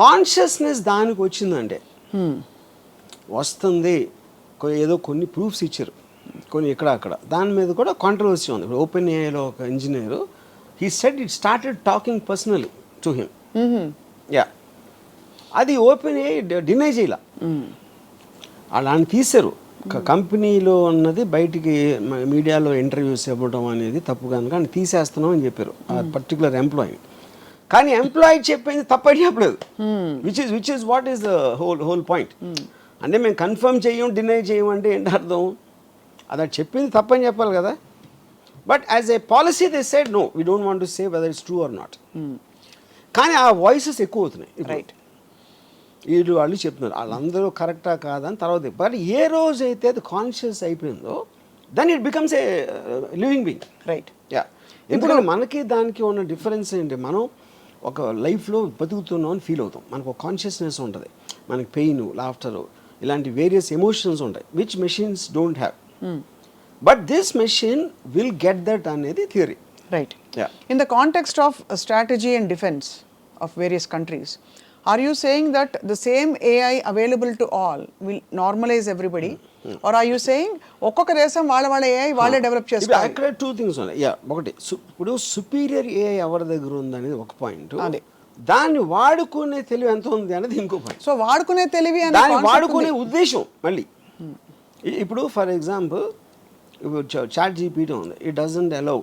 కాన్షియస్నెస్ దానికి వచ్చిందంటే వస్తుంది, ఏదో కొన్ని ప్రూఫ్స్ ఇచ్చారు, కొన్ని ఇక్కడ అక్కడ, దాని మీద కూడా కాంట్రవర్సీ ఉంది. ఇప్పుడు ఓపెన్ ఏఐలో ఒక engineer, he said it started talking personally to him. Yeah. అది ఓపెన్ డినై చేయాల, అలాంటి తీశారు. కంపెనీలో ఉన్నది బయటికి మీడియాలో ఇంటర్వ్యూస్ ఇవ్వడం అనేది తప్పు కనుక అని తీసేస్తున్నాం అని చెప్పారు ఆ పర్టికులర్ ఎంప్లాయీ. కానీ ఎంప్లాయీ చెప్పింది తప్పని చెప్పలేదు, which is what is the whole point. అంటే మేము కన్ఫర్మ్ చేయం, డినై చేయం అంటే ఏంటి అర్థం, అది చెప్పింది తప్పని చెప్పాలి కదా. But as a policy they said no, we don't want to say whether it's true or not. కానీ ఆ వాయిసెస్ ఎక్కువ అవుతున్నాయి. రైట్, వీళ్ళు వాళ్ళు చెప్తున్నారు వాళ్ళందరూ కరెక్టా కాదని తర్వాత. బట్ ఏ రోజు అయితే అది కాన్షియస్ అయిపోయిందో then it becomes a living being. Right. Yeah. ఎందుకంటే మనకి దానికి ఉన్న డిఫరెన్స్ ఏంటి, మనం ఒక లైఫ్లో బతుకుతున్నాం అని ఫీల్ అవుతాం, మనకు ఒక కాన్షియస్నెస్ ఉంటుంది, మనకి పెయిన్, లాఫ్టర్, ఇలాంటి వేరియస్ ఎమోషన్స్ ఉంటాయి, which machines don't have. But this machine will get that అనేది theory. Right. Yeah. In the context of strategy and defense of various countries, are you saying that the same AI available to all will normalize everybody? Or are you saying ఒక్కొక్క దేశం వాళ్ళ AI వాళ్ళే develop చేసుకోవాలి? అక్కడ 2 things ఉన్నాయి. ఒకటి ఇప్పుడు superior AI ఎవరి దగ్గర ఉంది అనేది ఒక పాయింట్, దాన్ని వాడుకునే తెలివి ఎంత ఉంది అనేది ఇంకో పాయింట్. సో వాడుకునే తెలివి, దాన్ని వాడుకునే ఉద్దేశం మళ్ళీ. ఇప్పుడు ఫర్ ఎగ్జాంపుల్ చాట్ జీపీటీ ఉంది, it doesn't allow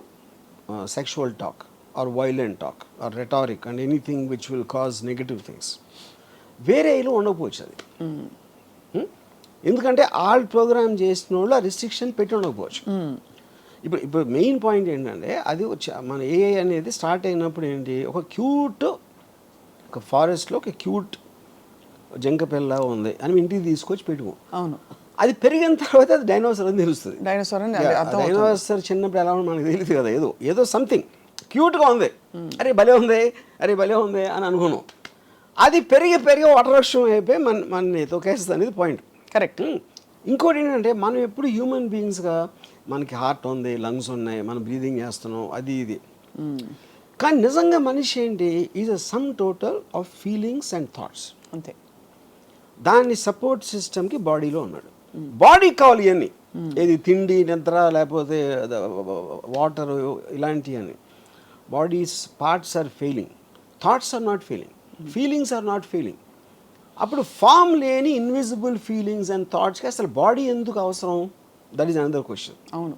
sexual talk or violent talk or rhetoric and anything which will cause negative things. వేరే ఏలో ఉండకపోవచ్చు అది. ఎందుకంటే ఆల్ ప్రోగ్రామ్ చేసిన వాళ్ళు ఆ రిస్ట్రిక్షన్ పెట్టి ఉండకపోవచ్చు. ఇప్పుడు మెయిన్ పాయింట్ ఏంటంటే అది మన ఏఐ అనేది స్టార్ట్ అయినప్పుడు ఏంటి, ఒక క్యూట్ ఒక ఫారెస్ట్లో ఒక క్యూట్ జంక పిల్ల ఉంది అని ఇంటికి తీసుకొచ్చి పెట్టుకో. అవును, అది పెరిగిన తర్వాత అది డైనోసార్ అని తెలుస్తుంది. డైనోసార్ చిన్నప్పుడు ఎలా ఉందో మనకు తెలియదు కదా, ఏదో సంథింగ్ క్యూట్గా ఉంది, అరే భలే ఉంది అని అనుకున్నాం. అది పెరిగి వటవృక్షం అయిపోయి మన తొకేస్తుంది అనేది పాయింట్. కరెక్ట్. ఇంకోటి ఏంటంటే మనం ఎప్పుడు హ్యూమన్ బీయింగ్స్గా మనకి హార్ట్ ఉంది, లంగ్స్ ఉన్నాయి, మనం బ్రీదింగ్ చేస్తున్నాం, అది ఇది. కానీ నిజంగా మనిషి ఏంటి, is a sum total of feelings and thoughts. అంతే. దాన్ని సపోర్ట్ సిస్టమ్కి బాడీలో ఉన్నాడు. బాడీకి కావాలి ఇవన్నీ, ఏది తిండి, నిద్ర, లేకపోతే వాటర్, ఇలాంటివి అని. Bodies parts are failing, thoughts are not failing, feelings are not failing. అప్పుడు ఫామ్ లేని ఇన్విజిబుల్ ఫీలింగ్స్ అండ్ థాట్స్కి అసలు బాడీ ఎందుకు అవసరం? That is another question. అవును.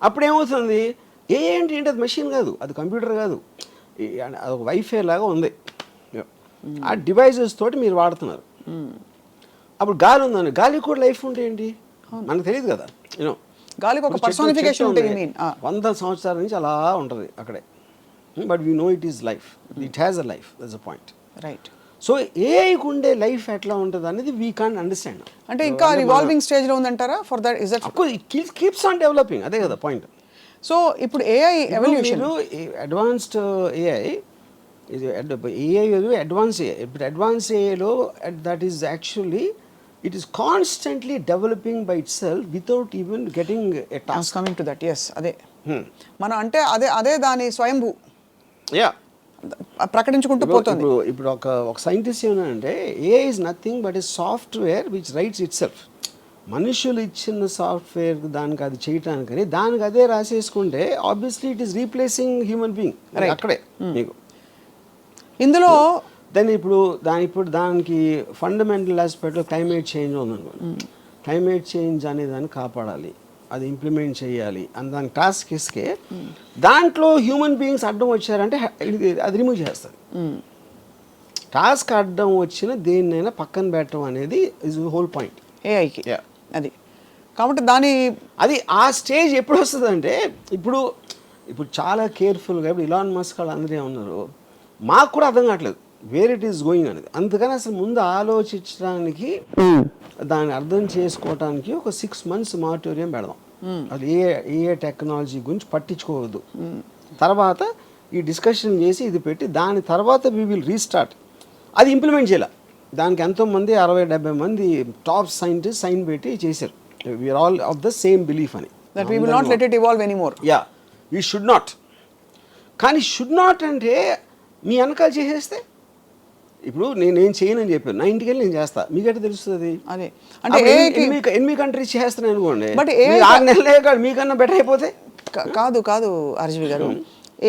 అప్పుడు ఏమవుతుంది, ఏంటి అది మెషిన్ కాదు, అది కంప్యూటర్ కాదు, అది ఒక వైఫై లాగా ఉంది. ఆ డివైజెస్ తోటి మీరు వాడుతున్నారు. అప్పుడు గాలి ఉందని, గాలికి కూడా లైఫ్ ఉంటే ఏంటి మనకు తెలియదు కదా. యూనో గాలికి ఒక పర్సనిఫికేషన్ ఉంటే 100 సంవత్సరాల నుంచి అలా ఉంటుంది అక్కడే. But we know it is life, it has a life, that's a point. Right. So ఏఐకి ఉండే లైఫ్ ఎట్లా ఉంటుంది అనేది వీ కాంట్ అండర్స్టాండ్. అంటే ఇంకా రివాల్వింగ్ స్టేజ్లో ఉందంటారా? For that is that it keeps on developing, అదే కదా పాయింట్. సో ఇప్పుడు AI evolution, advanced AI advance AI. ఇప్పుడు అడ్వాన్స్ ఏఐలో that is actually it is constantly developing by itself without even getting a task. Coming to that, yes. అదే మనం అంటే అదే దాని స్వయంభూ ప్రకటించుకుంటూ పోతుంది. ఇప్పుడు ఒక సైంటిస్ట్ ఏమంటే AI is nothing but a software which writes itself. మనుషులు ఇచ్చిన సాఫ్ట్వేర్ దానికి అది చేయటానికని దానికి అదే రాసేసుకుంటే obviously it is replacing human being. అక్కడే మీకు ఇందులో ఇప్పుడు దానికి ఫండమెంటల్ ఆస్పెక్ట్లో క్లైమేట్ చేంజ్ ఉందనుకోండి. క్లైమేట్ చేంజ్ అనే దాన్ని కాపాడాలి, అది ఇంప్లిమెంట్ చేయాలి అని దానికి టాస్క్ ఇస్తే దాంట్లో హ్యూమన్ బీయింగ్స్ అడ్డం వచ్చారంటే అది రిమూవ్ చేస్తారు. టాస్క్ అడ్డం వచ్చిన దేన్నైనా పక్కన పెట్టడం అనేది ఇస్ హోల్ పాయింట్ ఏఐకి. అది కాబట్టి అది ఆ స్టేజ్ ఎప్పుడు వస్తుందంటే ఇప్పుడు చాలా కేర్ఫుల్గా ఇప్పుడు ఇలాన్ మస్క్ వాళ్ళు అందరూ ఏమన్నారు, మాకు కూడా అర్థం కావట్లేదు వేర్ ఇట్ ఈస్ గోయింగ్ అనేది. అందుకని అసలు ముందు ఆలోచించడానికి, దాన్ని అర్థం చేసుకోవడానికి ఒక 6 months మారిటోరియం పెడదాం. అది ఏ టెక్నాలజీ గురించి పట్టించుకోవద్దు. తర్వాత ఈ డిస్కషన్ చేసి ఇది పెట్టి దాని తర్వాత వీ విల్ రీస్టార్ట్. అది ఇంప్లిమెంట్ చేయాలి. దానికి ఎంతోమంది 60-70 మంది టాప్ సైంటిస్ట్ సైన్ పెట్టి చేశారు. We are all of the same belief అని. That we will not let it evolve anymore. We should not. కానీ షుడ్ నాట్ అంటే మీ వెనకాల చేసేస్తే, ఇప్పుడు నేను చేయనని చెప్పాను, నా ఇంటికి వెళ్ళి నేను చేస్తా, మీకైతే తెలుస్తుంది. అదే అంటే 8 countries చేస్తాను అనుకోండి, 6 నెలలే కాదు మీకన్నా బెటర్ అయిపోతే. కాదు అర్జువి గారు,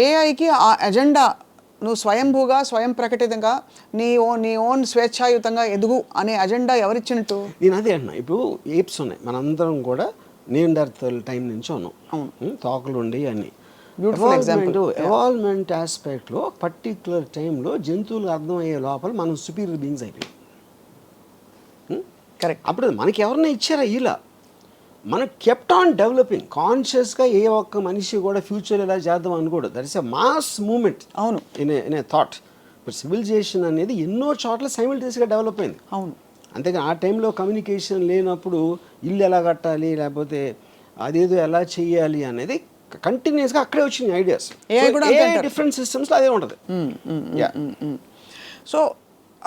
ఏఐకి ఆ ఎజెండా నువ్వు స్వయంభూగా స్వయం ప్రకటితంగా నీ ఓన్ స్వేచ్ఛాయుతంగా ఎదుగు అనే అజెండా ఎవరిచ్చినట్టు? నేను అదే అంటున్నా. ఇప్పుడు ఏప్స్ ఉన్నాయి, మనందరం కూడా నియాండర్తల్ టైం నుంచి ఉన్నాం, తోకలు ఉండి అన్నీ. ఎవాల్వ్మెంట్ ఆస్పెక్ట్లో పర్టిక్యులర్ టైంలో జంతువులకు అర్థమయ్యే లోపల మనం సుపీరియర్ బీయింగ్స్ అయిపోయాం. కరెక్ట్. అప్పుడు మనకి ఎవరన్నా ఇచ్చారా? ఇలా మనం కెప్ట్ ఆన్ డెవలపింగ్ కాన్షియస్గా. ఏ ఒక్క మనిషి కూడా ఫ్యూచర్ ఎలా చేద్దాం అనుకోడు. That is a mass moment. అవును. In a thought. ఇప్పుడు సివిలైజేషన్ అనేది ఎన్నో చోట్ల సైమిల్టేనియస్గా డెవలప్ అయింది. అవును. అంతేగాని ఆ టైంలో కమ్యూనికేషన్ లేనప్పుడు ఇల్లు ఎలా కట్టాలి, లేకపోతే అదేదో ఎలా చెయ్యాలి అనేది కంటిన్యూస్గా అక్కడే వచ్చిన ఐడియాస్. డిఫరెంట్ సిస్టమ్స్లో అదే ఉంటుంది. సో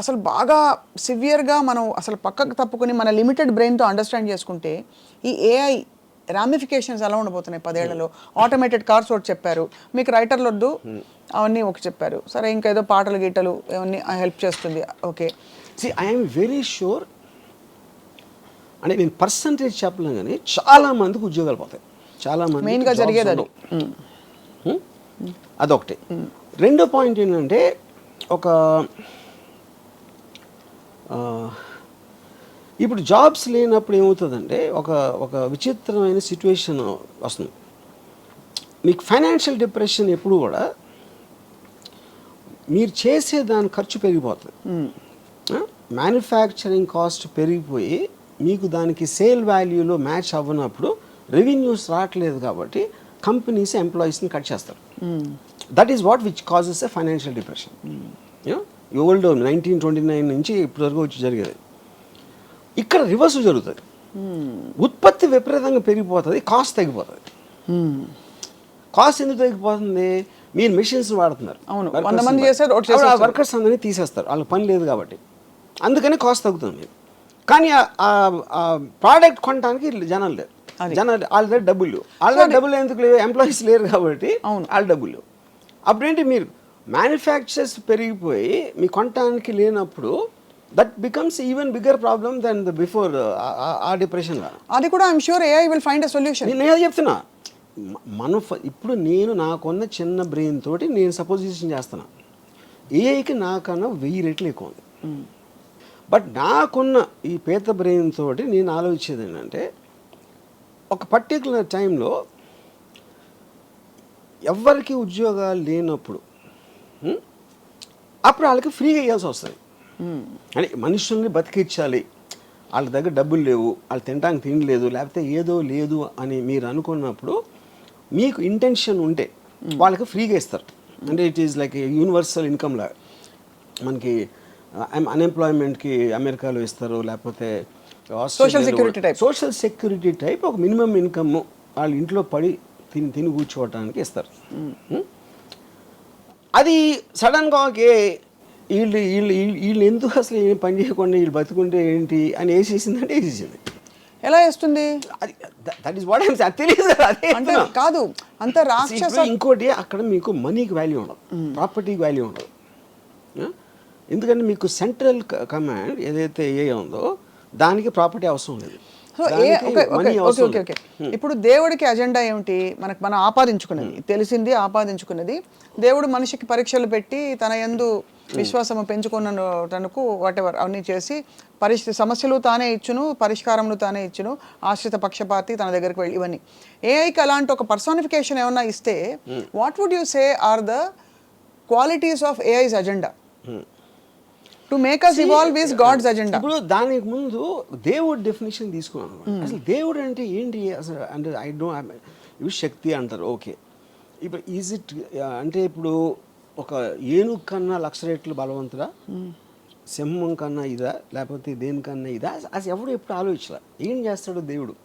అసలు బాగా సివియర్గా మనం అసలు పక్కకు తప్పుకొని మన లిమిటెడ్ బ్రెయిన్తో అండర్స్టాండ్ చేసుకుంటే ఈ ఏఐ రామిఫికేషన్స్ ఎలా ఉండబోతున్నాయి 10 ఏళ్లలో? ఆటోమేటెడ్ కార్స్ ఒకటి చెప్పారు, మీకు రైటర్లు వద్దు అవన్నీ ఒకటి చెప్పారు, సరే ఇంకా ఏదో పాటలు గీటలు అవన్నీ హెల్ప్ చేస్తుంది. Okay, I'm very sure. అంటే నేను పర్సంటేజ్ చెప్పలేను కానీ చాలా మందికి ఉద్యోగాలు పోతాయి. చాలా మంది మెయిన్గా జరిగేది అది. అదొకటి. రెండో పాయింట్ ఏంటంటే ఇప్పుడు జాబ్స్ లేనప్పుడు ఏమవుతుందంటే ఒక విచిత్రమైన సిచ్యువేషన్ వస్తుంది. మీకు ఫైనాన్షియల్ డిప్రెషన్ ఎప్పుడు కూడా మీరు చేసే దాని ఖర్చు పెరిగిపోతుంది. మ్యానుఫ్యాక్చరింగ్ కాస్ట్ పెరిగిపోయి మీకు దానికి సేల్ వాల్యూలో మ్యాచ్ అవ్వనప్పుడు రెవెన్యూస్ రావట్లేదు కాబట్టి కంపెనీస్ ఎంప్లాయీస్ని కట్ చేస్తారు. That is what which causes a financial depression. Old 1929 నుంచి ఇప్పటివరకు వచ్చి జరిగేది. ఇక్కడ రివర్స్ జరుగుతుంది. ఉత్పత్తి విపరీతంగా పెరిగిపోతుంది, కాస్ట్ తగ్గిపోతుంది. కాస్ట్ ఎందుకు తగ్గిపోతుంది? మీరు మెషిన్స్ వాడుతున్నారు, వర్కర్స్ అందరినీ తీసేస్తారు, వాళ్ళకి పని లేదు కాబట్టి, అందుకని కాస్ట్ తగ్గుతుంది. కానీ ఆ ప్రోడక్ట్ కొనడానికి జనాలు లేరు, వాళ్ళ దగ్గర డబ్బులు ఎందుకు లేవు? ఎంప్లాయీస్ లేరు కాబట్టి వాళ్ళ డబ్బులు. అప్పుడేంటి, మీరు మ్యానుఫ్యాక్చర్స్ పెరిగిపోయి మీ కొనడానికి లేనప్పుడు that becomes even bigger problem than the before ఆ డిప్రెషన్. అది కూడా I'm sure AI will find a solution. నేను చెప్తున్నా, మనం ఇప్పుడు నేను నాకున్న చిన్న బ్రెయిన్ తోటి నేను సపోజిషన్ చేస్తున్నా, ఏఐకి నాకన్నా 1000 రెట్లు ఎక్కువ ఉంది. బట్ నాకున్న ఈ పేద బ్రెయిన్ తోటి నేను ఆలోచించేది ఏంటంటే, ఒక పర్టికులర్ టైంలో ఎవరికి ఉద్యోగాలు లేనప్పుడు అప్పుడు వాళ్ళకి ఫ్రీగా ఇవ్వాల్సి వస్తుంది. అంటే మనుషుల్ని బతికించాలి, వాళ్ళ దగ్గర డబ్బులు లేవు, వాళ్ళు తినడానికి తిండి లేదు, లేకపోతే ఏదో లేదు అని మీరు అనుకున్నప్పుడు మీకు ఇంటెన్షన్ ఉంటే వాళ్ళకి ఫ్రీగా ఇస్తారు. అంటే it is like universal income లాగా. మనకి అన్ఎంప్లాయ్మెంట్కి అమెరికాలో ఇస్తారు, లేకపోతే సోషల్ సెక్యూరిటీ టైప్ ఒక మినిమం ఇన్కమ్ వాళ్ళ ఇంట్లో పడి తిని కూర్చోవటానికి ఇస్తారు. అది సడన్గా వీళ్ళు ఎందుకు అసలు ఏం పని చేయకుండా వీళ్ళు బతుకుంటే ఏంటి అని వేసేసిందంటే వేసేసింది. ఎలా వేస్తుంది? That is what I'm saying. తెలియదు అంటే కాదు అంత రాక్షస. ఇంకోటి, అక్కడ మీకు మనీకి వాల్యూ ఉండదు, ప్రాపర్టీకి వాల్యూ ఉండదు. ఎందుకంటే మీకు సెంట్రల్ కమాండ్ ఏదైతే ఏ ఉందో దానికి ప్రాపర్టీ అవసరం లేదు. ఇప్పుడు దేవుడికి అజెండా ఏమిటి? మనం ఆపాదించుకున్నది, తెలిసింది ఆపాదించుకున్నది. దేవుడు మనిషికి పరీక్షలు పెట్టి తన యందు విశ్వాసము పెంచుకున్న తనకు వాటెవర్ అవన్నీ చేసి సమస్యలు తానే ఇచ్చును, పరిష్కారములు తానే ఇచ్చును, ఆశ్రిత పక్షపాతి తన దగ్గరికి వెళ్ళి, ఇవన్నీ. ఏఐకి అలాంటి ఒక పర్సానిఫికేషన్ ఏమన్నా ఇస్తే what would you say are the qualities of AI's agenda to make us evolve is God's agenda? ఇప్పుడు దానికి ముందు దేవుడు డెఫినేషన్ తీసుకున్నాను. అసలు దేవుడు అంటే ఏంటి అసలు? అంటే ఇవి శక్తి అంటారు, ఓకే. ఇప్పుడు ఈజ్ ఇట్ అంటే ఇప్పుడు ఒక ఏనుగు కన్నా 1,00,000 రెట్లు బలవంతుడా, సింహం కన్నా ఇదా, లేకపోతే దేనికన్నా ఇదా? అసలు ఎవడు ఎప్పుడు ఆలోచించలే ఏం చేస్తాడు దేవుడు.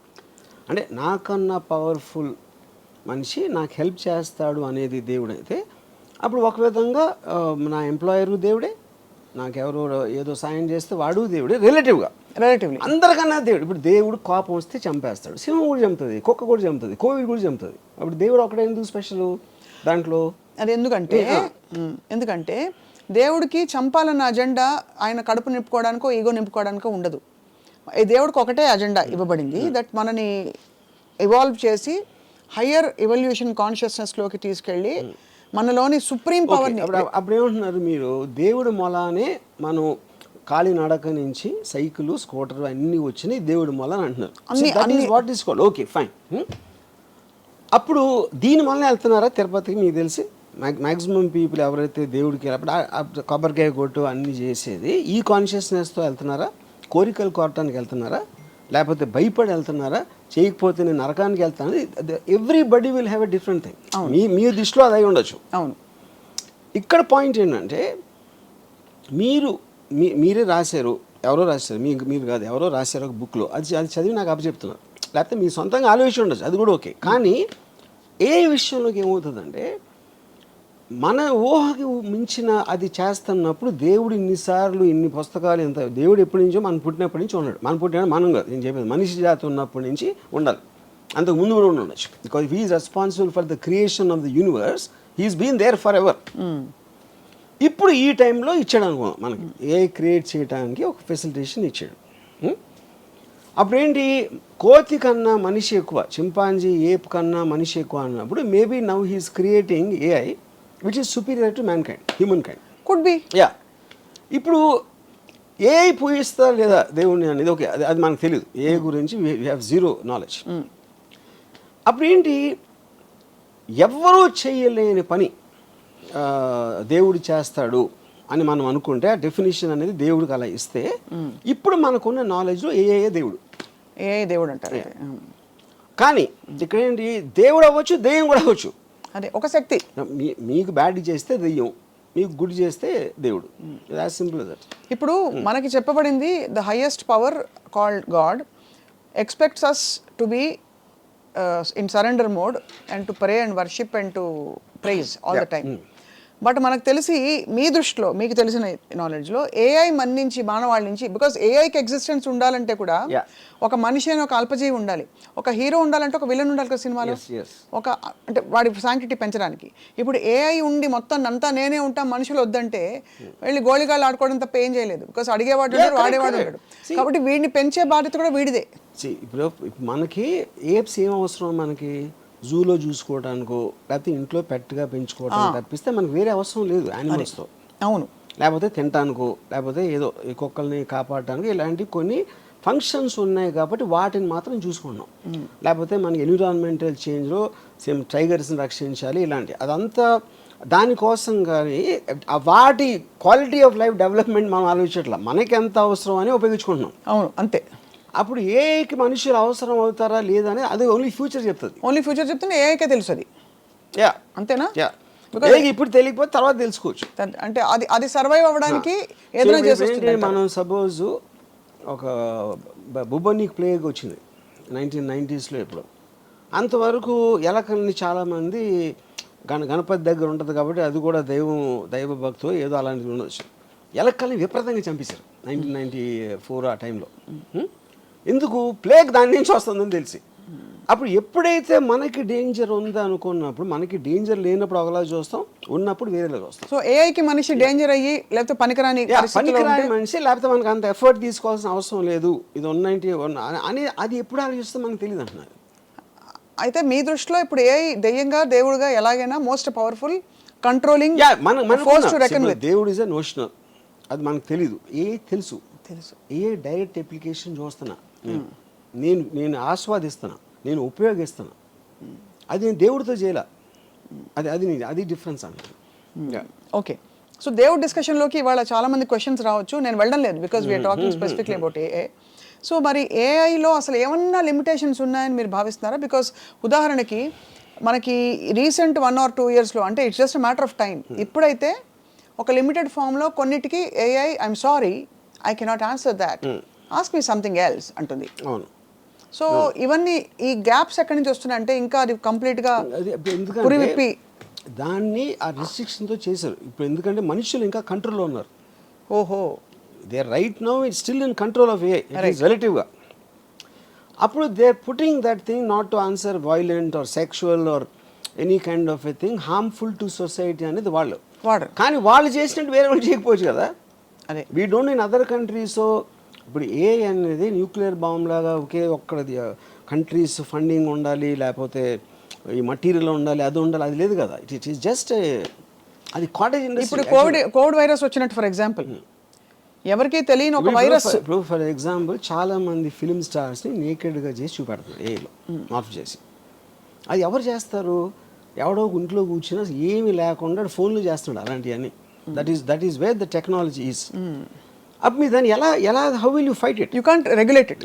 అంటే నాకన్నా పవర్ఫుల్ మనిషి నాకు హెల్ప్ చేస్తాడు అనేది దేవుడు అయితే, అప్పుడు ఒక విధంగా నా ఎంప్లాయరు దేవుడే, నాకెవరో ఏదో సాయం చేస్తే వాడు దేవుడే. రిలేటివ్లీ అందరికన్నా దేవుడు. ఇప్పుడు దేవుడు కోపం వస్తే చంపేస్తాడు, సింహం కూడా చంపుతుంది, కుక్క కూడా చంపుతుంది, కోవిడ్ కూడా చంపుతుంది. అప్పుడు దేవుడు ఒకటే ఎందుకు స్పెషల్ దాంట్లో? అది ఎందుకంటే దేవుడికి చంపాలన్న అజెండా ఆయన కడుపు నింపుకోవడానికో ఈగో నింపుకోవడానికో ఉండదు. దేవుడికి ఒకటే అజెండా ఇవ్వబడింది, దట్ మనని ఇవాల్వ్ చేసి హయ్యర్ ఎవల్యూషన్ కాన్షియస్నెస్లోకి తీసుకెళ్ళి మనలోని సుప్రీం పవర్ని. అప్పుడు ఏమంటున్నారు మీరు? దేవుడు మొలానే మనం కాలినడక నుంచి సైకిల్, స్కూటర్ అన్నీ వచ్చినాయి దేవుడు మొల అని అంటున్నారు. What is called, okay fine. అప్పుడు దీని వల్ల వెళ్తున్నారా తిరుపతికి? మీకు తెలిసి మ్యాక్సిమం పీపుల్ ఎవరైతే దేవుడికి అప్పుడు కొబ్బరికాయ కొట్టు అన్నీ చేసేది ఈ కాన్షియస్నెస్తో వెళ్తున్నారా? కోరికలు కోరటానికి వెళ్తున్నారా, లేకపోతే భయపడి వెళ్తున్నారా? చేయకపోతే నేను నరకానికి వెళ్తాను. Everybody will have a different thing. మీ దృష్టిలో అది అయి ఉండొచ్చు. అవును. ఇక్కడ పాయింట్ ఏంటంటే, మీరే రాశారు, ఎవరో రాశారు, మీరు కాదు, ఎవరో రాశారు ఒక బుక్లో, అది చదివి నాకు అప్పచెప్తున్నారు, లేకపోతే మీ సొంతంగా ఆలోచించి ఉండొచ్చు, అది కూడా ఓకే. కానీ ఏ విషయంలోకి ఏమవుతుందంటే, మన ఊహకి మించిన అది చేస్తున్నప్పుడు దేవుడు ఇన్నిసార్లు ఇన్ని పుస్తకాలు ఎంత, దేవుడు ఎప్పటి నుంచో మనం పుట్టినప్పటి నుంచి ఉన్నాడు. మనం పుట్టిన మనం కాదు, నేను చెప్పేది మనిషి జాతి ఉన్నప్పటి నుంచి ఉండాలి, అంతకు ముందు కూడా ఉండొచ్చు. Because he is responsible for the creation of the universe, he's been there forever. ఇప్పుడు ఈ టైంలో ఇచ్చాడు అనుకున్నాం మనకి, ఏ క్రియేట్ చేయడానికి ఒక ఫెసిలిటేషన్ ఇచ్చాడు. అప్పుడేంటి, కోతి కన్నా మనిషి ఎక్కువ, చింపాంజీ ఏప్ కన్నా మనిషి ఎక్కువ అన్నప్పుడు maybe now he's creating AI which is superior to mankind, humankind. Could be. Yeah. ఇప్పుడు ఏఐ పూజిస్తా లేదా దేవుణ్ణి అనేది ఓకే, అది మనకు తెలియదు, ఏ గురించి వీ హ్యావ్ జీరో నాలెడ్జ్. అప్పుడు ఏంటి, ఎవ్వరూ చేయలేని పని దేవుడు చేస్తాడు అని మనం అనుకుంటే ఆ డెఫినేషన్ అనేది దేవుడికి అలా ఇస్తే ఇప్పుడు మనకున్న నాలెడ్జ్లో ఏఏ దేవుడు. ఏ దేవుడు అంటారు. కానీ ఇక్కడ ఏంటి, దేవుడు అవ్వచ్చు, దెయ్యం కూడా అవ్వచ్చు. అదే ఒక శక్తి. మీకు బ్యాడ్ చేస్తే దెయ్యం, మీకు గుడ్ చేస్తే దేవుడు. As simple that. ఇప్పుడు మనకి చెప్పబడింది the highest power called God expects us to be in surrender mode and to pray and worship and to praise all the time. But మనకు తెలిసి మీ దృష్టిలో మీకు తెలిసిన నాలెడ్జ్లో ఏఐ మన్నించి మానవాళ్ళ నుంచి, బికాస్ ఏఐకి ఎగ్జిస్టెన్స్ ఉండాలంటే కూడా ఒక మనిషి అని ఒక అల్పజీవి ఉండాలి, ఒక హీరో ఉండాలంటే ఒక విలన్ ఉండాలి కదా సినిమాలో, ఒక అంటే వాడి శాంక్టిటీ పెంచడానికి. ఇప్పుడు ఏఐ ఉండి మొత్తం అంతా నేనే ఉంటా మనుషులు వద్దంటే వెళ్ళి గోళిగాళ్ళు ఆడుకోవడం తప్ప ఏం చేయలేదు. బికాస్ అడిగేవాడు ఉంటాడు, వాడేవాడు ఉంటాడు. కాబట్టి వీడిని పెంచే బాధ్యత కూడా వీడిదే. ఇప్పుడు మనకి ఏప్స్ ఏం అవసరం, మనకి జూలో చూసుకోవడానికో లేకపోతే ఇంట్లో పెట్టుగా పెంచుకోవడానికి తప్పిస్తే మనకు వేరే అవసరం లేదు యానిమల్స్తో. అవును. లేకపోతే తినటానికో లేకపోతే ఏదో ఈ కుక్కల్ని కాపాడటానికి ఇలాంటి కొన్ని ఫంక్షన్స్ ఉన్నాయి కాబట్టి వాటిని మాత్రం చూసుకున్నాం. లేకపోతే మనకి ఎన్విరాన్మెంటల్ చేంజ్లో సేమ్ టైగర్స్ని రక్షించాలి ఇలాంటి అదంతా దానికోసం. కానీ వాటి క్వాలిటీ ఆఫ్ లైఫ్ డెవలప్మెంట్ మనం ఆలోచించట్లా, మనకి ఎంత అవసరం అని ఉపయోగించుకుంటున్నాం. అవును, అంతే. అప్పుడు ఏఐకి మనుషులు అవసరం అవుతారా లేదా అనేది అది ఓన్లీ ఫ్యూచర్ చెప్తుంది. ఓన్లీ ఫ్యూచర్ చెప్తే ఏఐకే తెలుసు అది. అంతేనా? ఇప్పుడు తెలియకపోతే తర్వాత తెలుసుకోవచ్చు. అంటే అది సర్వైవ్ అవ్వడానికి ఏదైనా చేసి. మనం సపోజ్ ఒక బుబనిక్ ప్లేగ్ వచ్చింది 1990s ఇప్పుడు. అంతవరకు ఎలకల్ని చాలామంది గణపతి దగ్గర ఉంటుంది కాబట్టి అది కూడా దైవ భక్తో ఏదో అలాంటిది ఉండొచ్చు. ఎలకల్ని విపరీతంగా చంపేశారు 1994 ఆ టైంలో. ఎందుకు? ప్లేగ్ దాని నుంచి వస్తుందని తెలిసి. అప్పుడు ఎప్పుడైతే మనకి డేంజర్ ఉందా అనుకున్నప్పుడు, మనకి డేంజర్ లేనప్పుడు ఒకలా చూస్తాం, ఉన్నప్పుడు వేరేలా చూస్తాం. సో ఏఐకి మనిషి డేంజర్ అయ్యి లేకపోతే పనికిరాని మనిషి లేకపోతే మనకి అంత ఎఫర్ట్ తీసుకోవాల్సిన అవసరం లేదు, ఇది 191 అని అది ఎప్పుడు ఆలోచిస్తే మనకు తెలియదు అంటున్నారు. అయితే మీ దృష్టిలో ఇప్పుడు ఏఐ దెయ్యంగా దేవుడుగా ఎలాగైనా మోస్ట్ పవర్ఫుల్ కంట్రోలింగ్ దేవుడు ఇస్ ఎ నోషనల్, అది మనకు తెలీదు. తెలుసు ఏ డైరెక్ట్ అప్లికేషన్ చూస్తున్నా, నేను ఆస్వాదిస్తున్నా, నేను ఉపయోగిస్తున్నా, అది నేను దేవుడితో చేయాల. అది డిఫరెన్స్ అన్నమాట. ఓకే. సో దేవుడి డిస్కషన్లోకి ఇవాళ చాలా మంది క్వశ్చన్స్ రావచ్చు, నేను వెళ్ళడం లేదు because we're talking specifically about AI. So మరి ఏఐలో అసలు ఏమన్నా లిమిటేషన్స్ ఉన్నాయని మీరు భావిస్తున్నారా? బికాస్ ఉదాహరణకి మనకి రీసెంట్ 1 or 2 yearsలో, అంటే it's just matter of time, ఇప్పుడైతే ఒక లిమిటెడ్ ఫామ్లో కొన్నిటికి AI I'm sorry I cannot answer that, ask me something else అంటుంది. అవును. సో ఇవన్నీ ఈ గ్యాప్స్ ఎక్కడి నుంచి వస్తున్నాయంటే ఇంకా అది కంప్లీట్గా పురివిప్పి దాన్ని ఆ రిస్ట్రిక్షన్తో చేశారు. ఇప్పుడు ఎందుకంటే మనుషులు ఇంకా కంట్రోల్లో ఉన్నారు. ఓహో, they right now it's still in control of AI రిలేటివ్గా. అప్పుడు they putting that thing not to answer violent or sexual or any kind of a thing harmful to society అనేది వాళ్ళు. కానీ వాళ్ళు చేసినట్టు వేరే వాళ్ళు చేయకపోవచ్చు కదా. అదే we don't in other countries. ఇప్పుడు ఏఐ అనేది న్యూక్లియర్ బాంబ్ లాగా ఒక్కడి కంట్రీస్ ఫండింగ్ ఉండాలి, లేకపోతే ఈ మెటీరియల్ ఉండాలి, అది ఉండాలి, అది లేదు కదా. ఇట్ ఈస్ జస్ట్ అది కాటేజ్ ఇండస్ట్రీ. ఇప్పుడు కోవిడ్ వైరస్ వచ్చినట్టు ఫర్ ఎగ్జాంపుల్ ఎవరికి తెలియని ఒక వైరస్. ఇప్పుడు ఫర్ ఎగ్జాంపుల్ చాలా మంది ఫిల్మ్ స్టార్స్ని నేకెడ్గా చేసి చూపెడతారు ఏఐలో మార్పు చేసి. అది ఎవరు చేస్తారు? ఎవడో ఇంట్లో కూర్చున్నా ఏమీ లేకుండా ఫోన్లు చేస్తున్నాడు అలాంటివన్నీ. That is where the technology is. అప్పుడు మీరు దాన్ని ఎలా how will you fight it? You can't regulate it.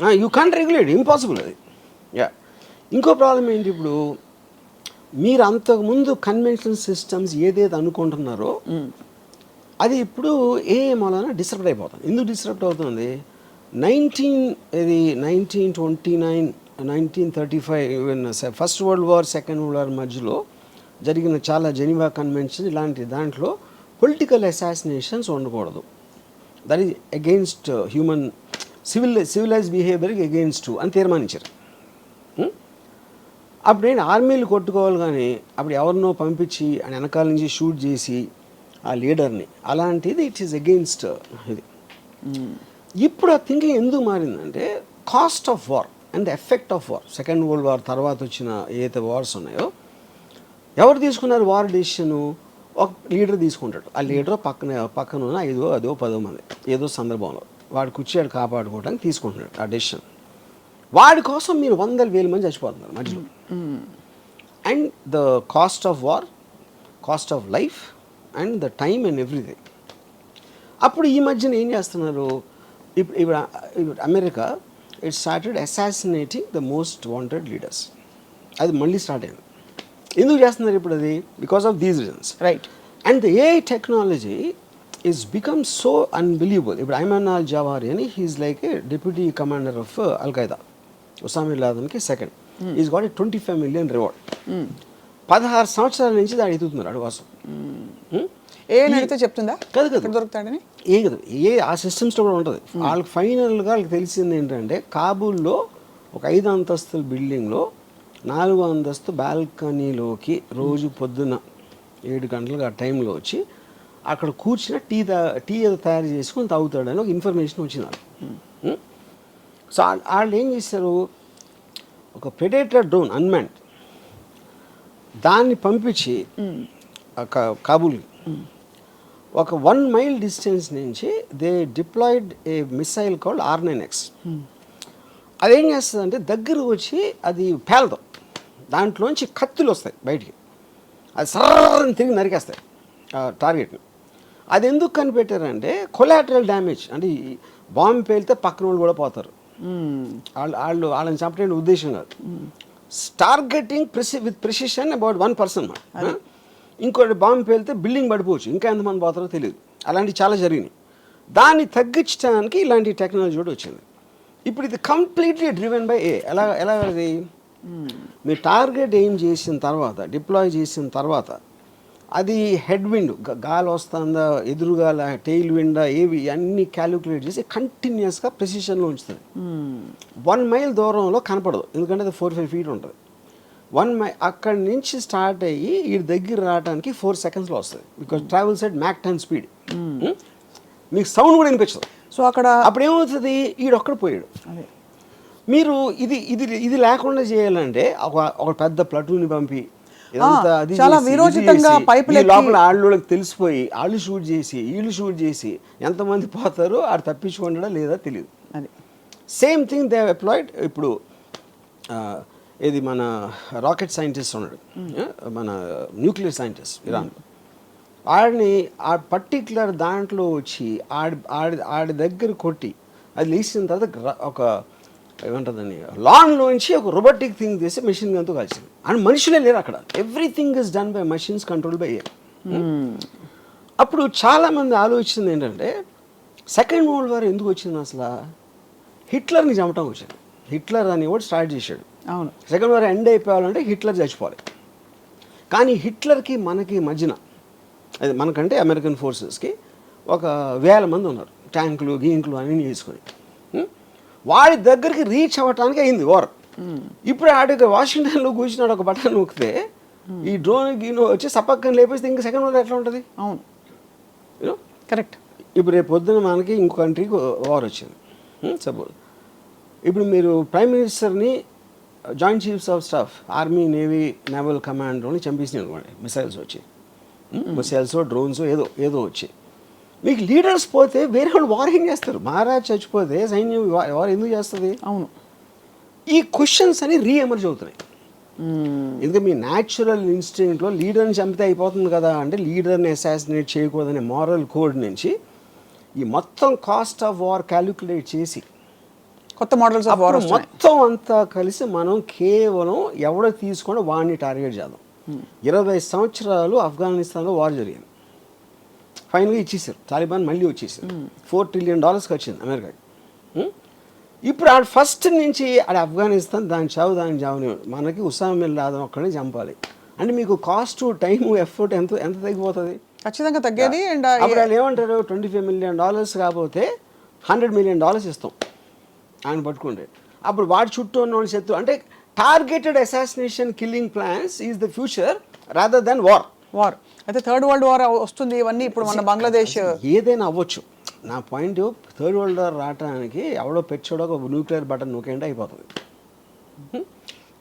Impossible అది. ఇంకో ప్రాబ్లం ఏంటి, ఇప్పుడు మీరు అంతకుముందు కన్వెన్షనల్ సిస్టమ్స్ ఏదైతే అనుకుంటున్నారో అది ఇప్పుడు ఏఐ మూలన డిస్టర్బ్ అయిపోతుంది. ఎందుకు డిస్టర్బ్ అవుతుంది? 1929, 1935 first world war, second world war మధ్యలో జరిగిన చాలా జెనీవా కన్వెన్షన్ ఇలాంటి దాంట్లో పొలిటికల్ అసాసినేషన్స్ ఉండకూడదు. That is against human civilise బిహేవియర్కి అగెయిన్స్ట్ అని తీర్మానించారు. అప్పుడు నేను ఆర్మీలు కొట్టుకోవాలి, కానీ అప్పుడు ఎవరినో పంపించి ఆయన వెనకాల నుంచి షూట్ చేసి ఆ లీడర్ని, అలాంటిది ఇట్ ఈస్ అగెయిన్స్ట్ ఇది. ఇప్పుడు ఆ థింకింగ్ ఎందుకు మారిందంటే cost of war and the effect of war. Second world war తర్వాత వచ్చిన ఏదైతే వార్స్ ఉన్నాయో ఎవరు తీసుకున్నారు వార్ డెసిషను? ఒక లీడర్ తీసుకుంటాడు. ఆ లీడర్ పక్కన ఉన్న 5, 10 మంది ఏదో సందర్భంలో వాడు కూర్చోడు కాపాడుకోవడానికి తీసుకుంటున్నాడు ఆ డెసిషన్. వాడి కోసం మీరు 100,000 మంది చచ్చిపోతున్నారు మధ్యలో. And the cost of war, cost of life and the time and everything. అప్పుడు ఈ మధ్యన ఏం చేస్తున్నారు, ఇప్పుడు America it started assassinating the most wanted leaders. అది మళ్ళీ స్టార్ట్ అయింది. ఎందుకు చేస్తున్నారు ఇప్పుడు అది? Because of these reasons. Right. And the AI technology is become so unbelievable. ఇప్పుడు ఐమన్ అల్ జవారి అని he is like a deputy commander of al Qaeda, Osama bin లాదెన్కి second. Is got a 25 million reward. 16 సంవత్సరాల నుంచి దాడు ఎదుగుతున్నారు అడువాసం. ఏ అడిగితే చెప్తుందా కాదు ఎక్కడ దొరుకుతాడని? ఏం కదా, ఆ సిస్టమ్స్లో కూడా ఉంటుంది. వాళ్ళకి ఫైనల్గా వాళ్ళకి తెలిసింది ఏంటంటే, కాబూల్లో ఒక 5 అంతస్తుల బిల్డింగ్లో 4వ అంతస్తు బాల్కనీలోకి రోజు పొద్దున్న 7 గంటలకు ఆ టైంలో వచ్చి అక్కడ కూర్చుని టీ ఏదో తయారు చేసుకొని తాగుతాడని ఒక ఇన్ఫర్మేషన్ వచ్చింది వాళ్ళు. సో వాళ్ళు ఏం చేశారు, ఒక ప్రెడేటర్ డ్రోన్ అన్మాన్డ్ దాన్ని పంపించి కాబూల్కి ఒక 1 mile డిస్టెన్స్ నుంచి they deployed a missile called R9X. అదేం చేస్తుందంటే దగ్గరకు వచ్చి అది పేలదు, దాంట్లోంచి కత్తులు వస్తాయి బయటికి, అది సర్రని తిరిగి నరికేస్తాయి టార్గెట్ని. అది ఎందుకు కనిపెట్టారంటే కొలాటరల్ డ్యామేజ్, అంటే బాంబు పేలితే పక్కన వాళ్ళు కూడా పోతారు, వాళ్ళని చంపడానికి ఉద్దేశం కాదు. Targeting with precision about 1 person అన్నమాట. ఇంకోటి బాంబు పేలితే బిల్డింగ్ పడిపోవచ్చు, ఇంకా ఎంతమంది పోతారో తెలియదు. అలాంటివి చాలా జరిగినాయి. దాన్ని తగ్గించడానికి ఇలాంటి టెక్నాలజీ కూడా వచ్చింది. ఇప్పుడు ఇది కంప్లీట్లీ డ్రివెన్ బై ఏ. ఎలా అది మీరు టార్గెట్ ఏం చేసిన తర్వాత, డిప్లాయ్ చేసిన తర్వాత, అది హెడ్ విండ్ గాలి వస్తుందా, ఎదురుగాల, టెయిల్ విండా, ఏవి అన్నీ క్యాలిక్యులేట్ చేసి కంటిన్యూస్గా ప్రెసిషన్లో ఉంచుతుంది. 1 mile దూరంలో కనపడదు, ఎందుకంటే అది 4-5 feet ఉంటుంది. 1 mile అక్కడి నుంచి స్టార్ట్ అయ్యి ఈ దగ్గర రావడానికి 4 secondsలో వస్తుంది. Because travels at Mach 10 speed. మీకు సౌండ్ కూడా వినిపించదు. సో అక్కడ అప్పుడు ఏమవుతుంది, ఈడొక్కడ పోయాడు. మీరు ఇది లేకుండా చేయాలంటే ఒక పెద్ద ప్లటూని పంపి చాలా విరోచితంగా పైపులు లోపల వాళ్ళకి తెలిసిపోయి వాళ్ళు షూట్ చేసి వీళ్ళు షూట్ చేసి ఎంతమంది పోతారో ఆడు తప్పించుకుంటాడా లేదా తెలియదు. అది సేమ్ థింగ్ దే అప్లాయిడ్. ఇప్పుడు ఇది మన రాకెట్ సైంటిస్ట్ ఉన్నాడు, మన న్యూక్లియర్ సైంటిస్ట్ ఇరాన్, ఆడిని ఆ పర్టిక్యులర్ దాంట్లో వచ్చి ఆడి దగ్గర కొట్టి అది లేచిన తర్వాత ఒక ఏమంటుందని లాన్లోంచి ఒక రోబోటిక్ థింగ్ చేసి మెషిన్ గన్తో కలిసింది. అండ్ మనుషులే లేరు అక్కడ, everything is done by machines control by a. అప్పుడు చాలామంది ఆలోచించింది ఏంటంటే, సెకండ్ వరల్డ్ వార్ ఎందుకు వచ్చింది అసలు? హిట్లర్ని చంపటం వచ్చింది. హిట్లర్ అనేవాడు స్టార్ట్ చేశాడు. అవును, సెకండ్ వార్ ఎండ్ అయిపోవాలంటే హిట్లర్ చచ్చిపోవాలి. కానీ హిట్లర్కి మనకి మధ్యన, అది మనకంటే అమెరికన్ ఫోర్సెస్కి ఒక 1000 మంది ఉన్నారు, ట్యాంకులు గీంకులు అన్నీ చేసుకొని. వాడి దగ్గరికి రీచ్ అవ్వటానికి అయింది వార్. ఇప్పుడు ఆడికి వాషింగ్టన్లో కూర్చున్నాడు, ఒక బటన్ నొక్కితే ఈ డ్రోన్ గీనో వచ్చి సపక్కన లేపేస్తే ఇంకా సెకండ్ వార్ ఎట్లా ఉంటుంది? అవును, కరెక్ట్. ఇప్పుడు రేపు పొద్దున మనకి ఇంకో కంట్రీకి వార్ వచ్చింది సపోజ్. ఇప్పుడు మీరు ప్రైమ్ మినిస్టర్ని, joint chiefs of staff, army, navy, naval కమాండర్ని చంపేసినాయి అనుకోండి, మిసైల్స్ వచ్చి, మిసైల్స్ డ్రోన్స్ ఏదో వచ్చి, మీకు లీడర్స్ పోతే వేరే వాళ్ళు వార్ ఏం చేస్తారు? మహారాజ్ చచ్చిపోతే సైన్యం వార్ ఎందుకు చేస్తుంది? అవును, ఈ క్వశ్చన్స్ అని రీఎమర్జ్ అవుతున్నాయి. ఎందుకంటే మీ న్యాచురల్ ఇన్స్టింక్ట్లో లీడర్ని చంపితే అయిపోతుంది కదా అంటే, లీడర్ని అసాసినేట్ చేయకూడదనే మారల్ కోడ్ నుంచి ఈ మొత్తం కాస్ట్ ఆఫ్ వార్ క్యాలిక్యులేట్ చేసి కొత్త మోడల్స్ ఆఫ్ వార్ మొత్తం అంతా కలిసి మనం కేవలం ఎవడో తీసుకొని వాడిని టార్గెట్ చేద్దాం. 20 సంవత్సరాలు ఆఫ్ఘనిస్తాన్లో వార్ జరిగింది, ఫైనల్గా ఇచ్చేసారు, తాలిబాన్ మళ్ళీ వచ్చేసారు. $4 trillion వచ్చింది అమెరికాకి. ఇప్పుడు ఆడ ఫస్ట్ నుంచి ఆడ ఆఫ్ఘనిస్తాన్ దాని చావుని మనకి ఉసామా బిన్ లాదెన్ ఒక్కడే చంపాలి అంటే మీకు కాస్ట్, టైము, ఎఫర్ట్ ఎంత తగ్గిపోతుంది? ఖచ్చితంగా తగ్గేది. అండ్ అప్పుడు వాళ్ళు ఏమంటారు, $25 million కాకపోతే $100 million ఇస్తాం ఆయన పట్టుకుంటే. అప్పుడు వాడి చుట్టూ ఉన్న వాళ్ళు శత్రు అంటే targeted assassination killing plans is the future rather than war. అయితే థర్డ్ వరల్డ్ వార్ వస్తుంది. ఇవన్నీ ఇప్పుడు మన బంగ్లాదేశ్ ఏదైనా అవ్వచ్చు. నా పాయింట్, థర్డ్ వరల్డ్ వార్ రావడానికి ఎవడో పెచ్చోడో ఒక న్యూక్లియర్ బటన్ నొక్కేంటే అయిపోతుంది.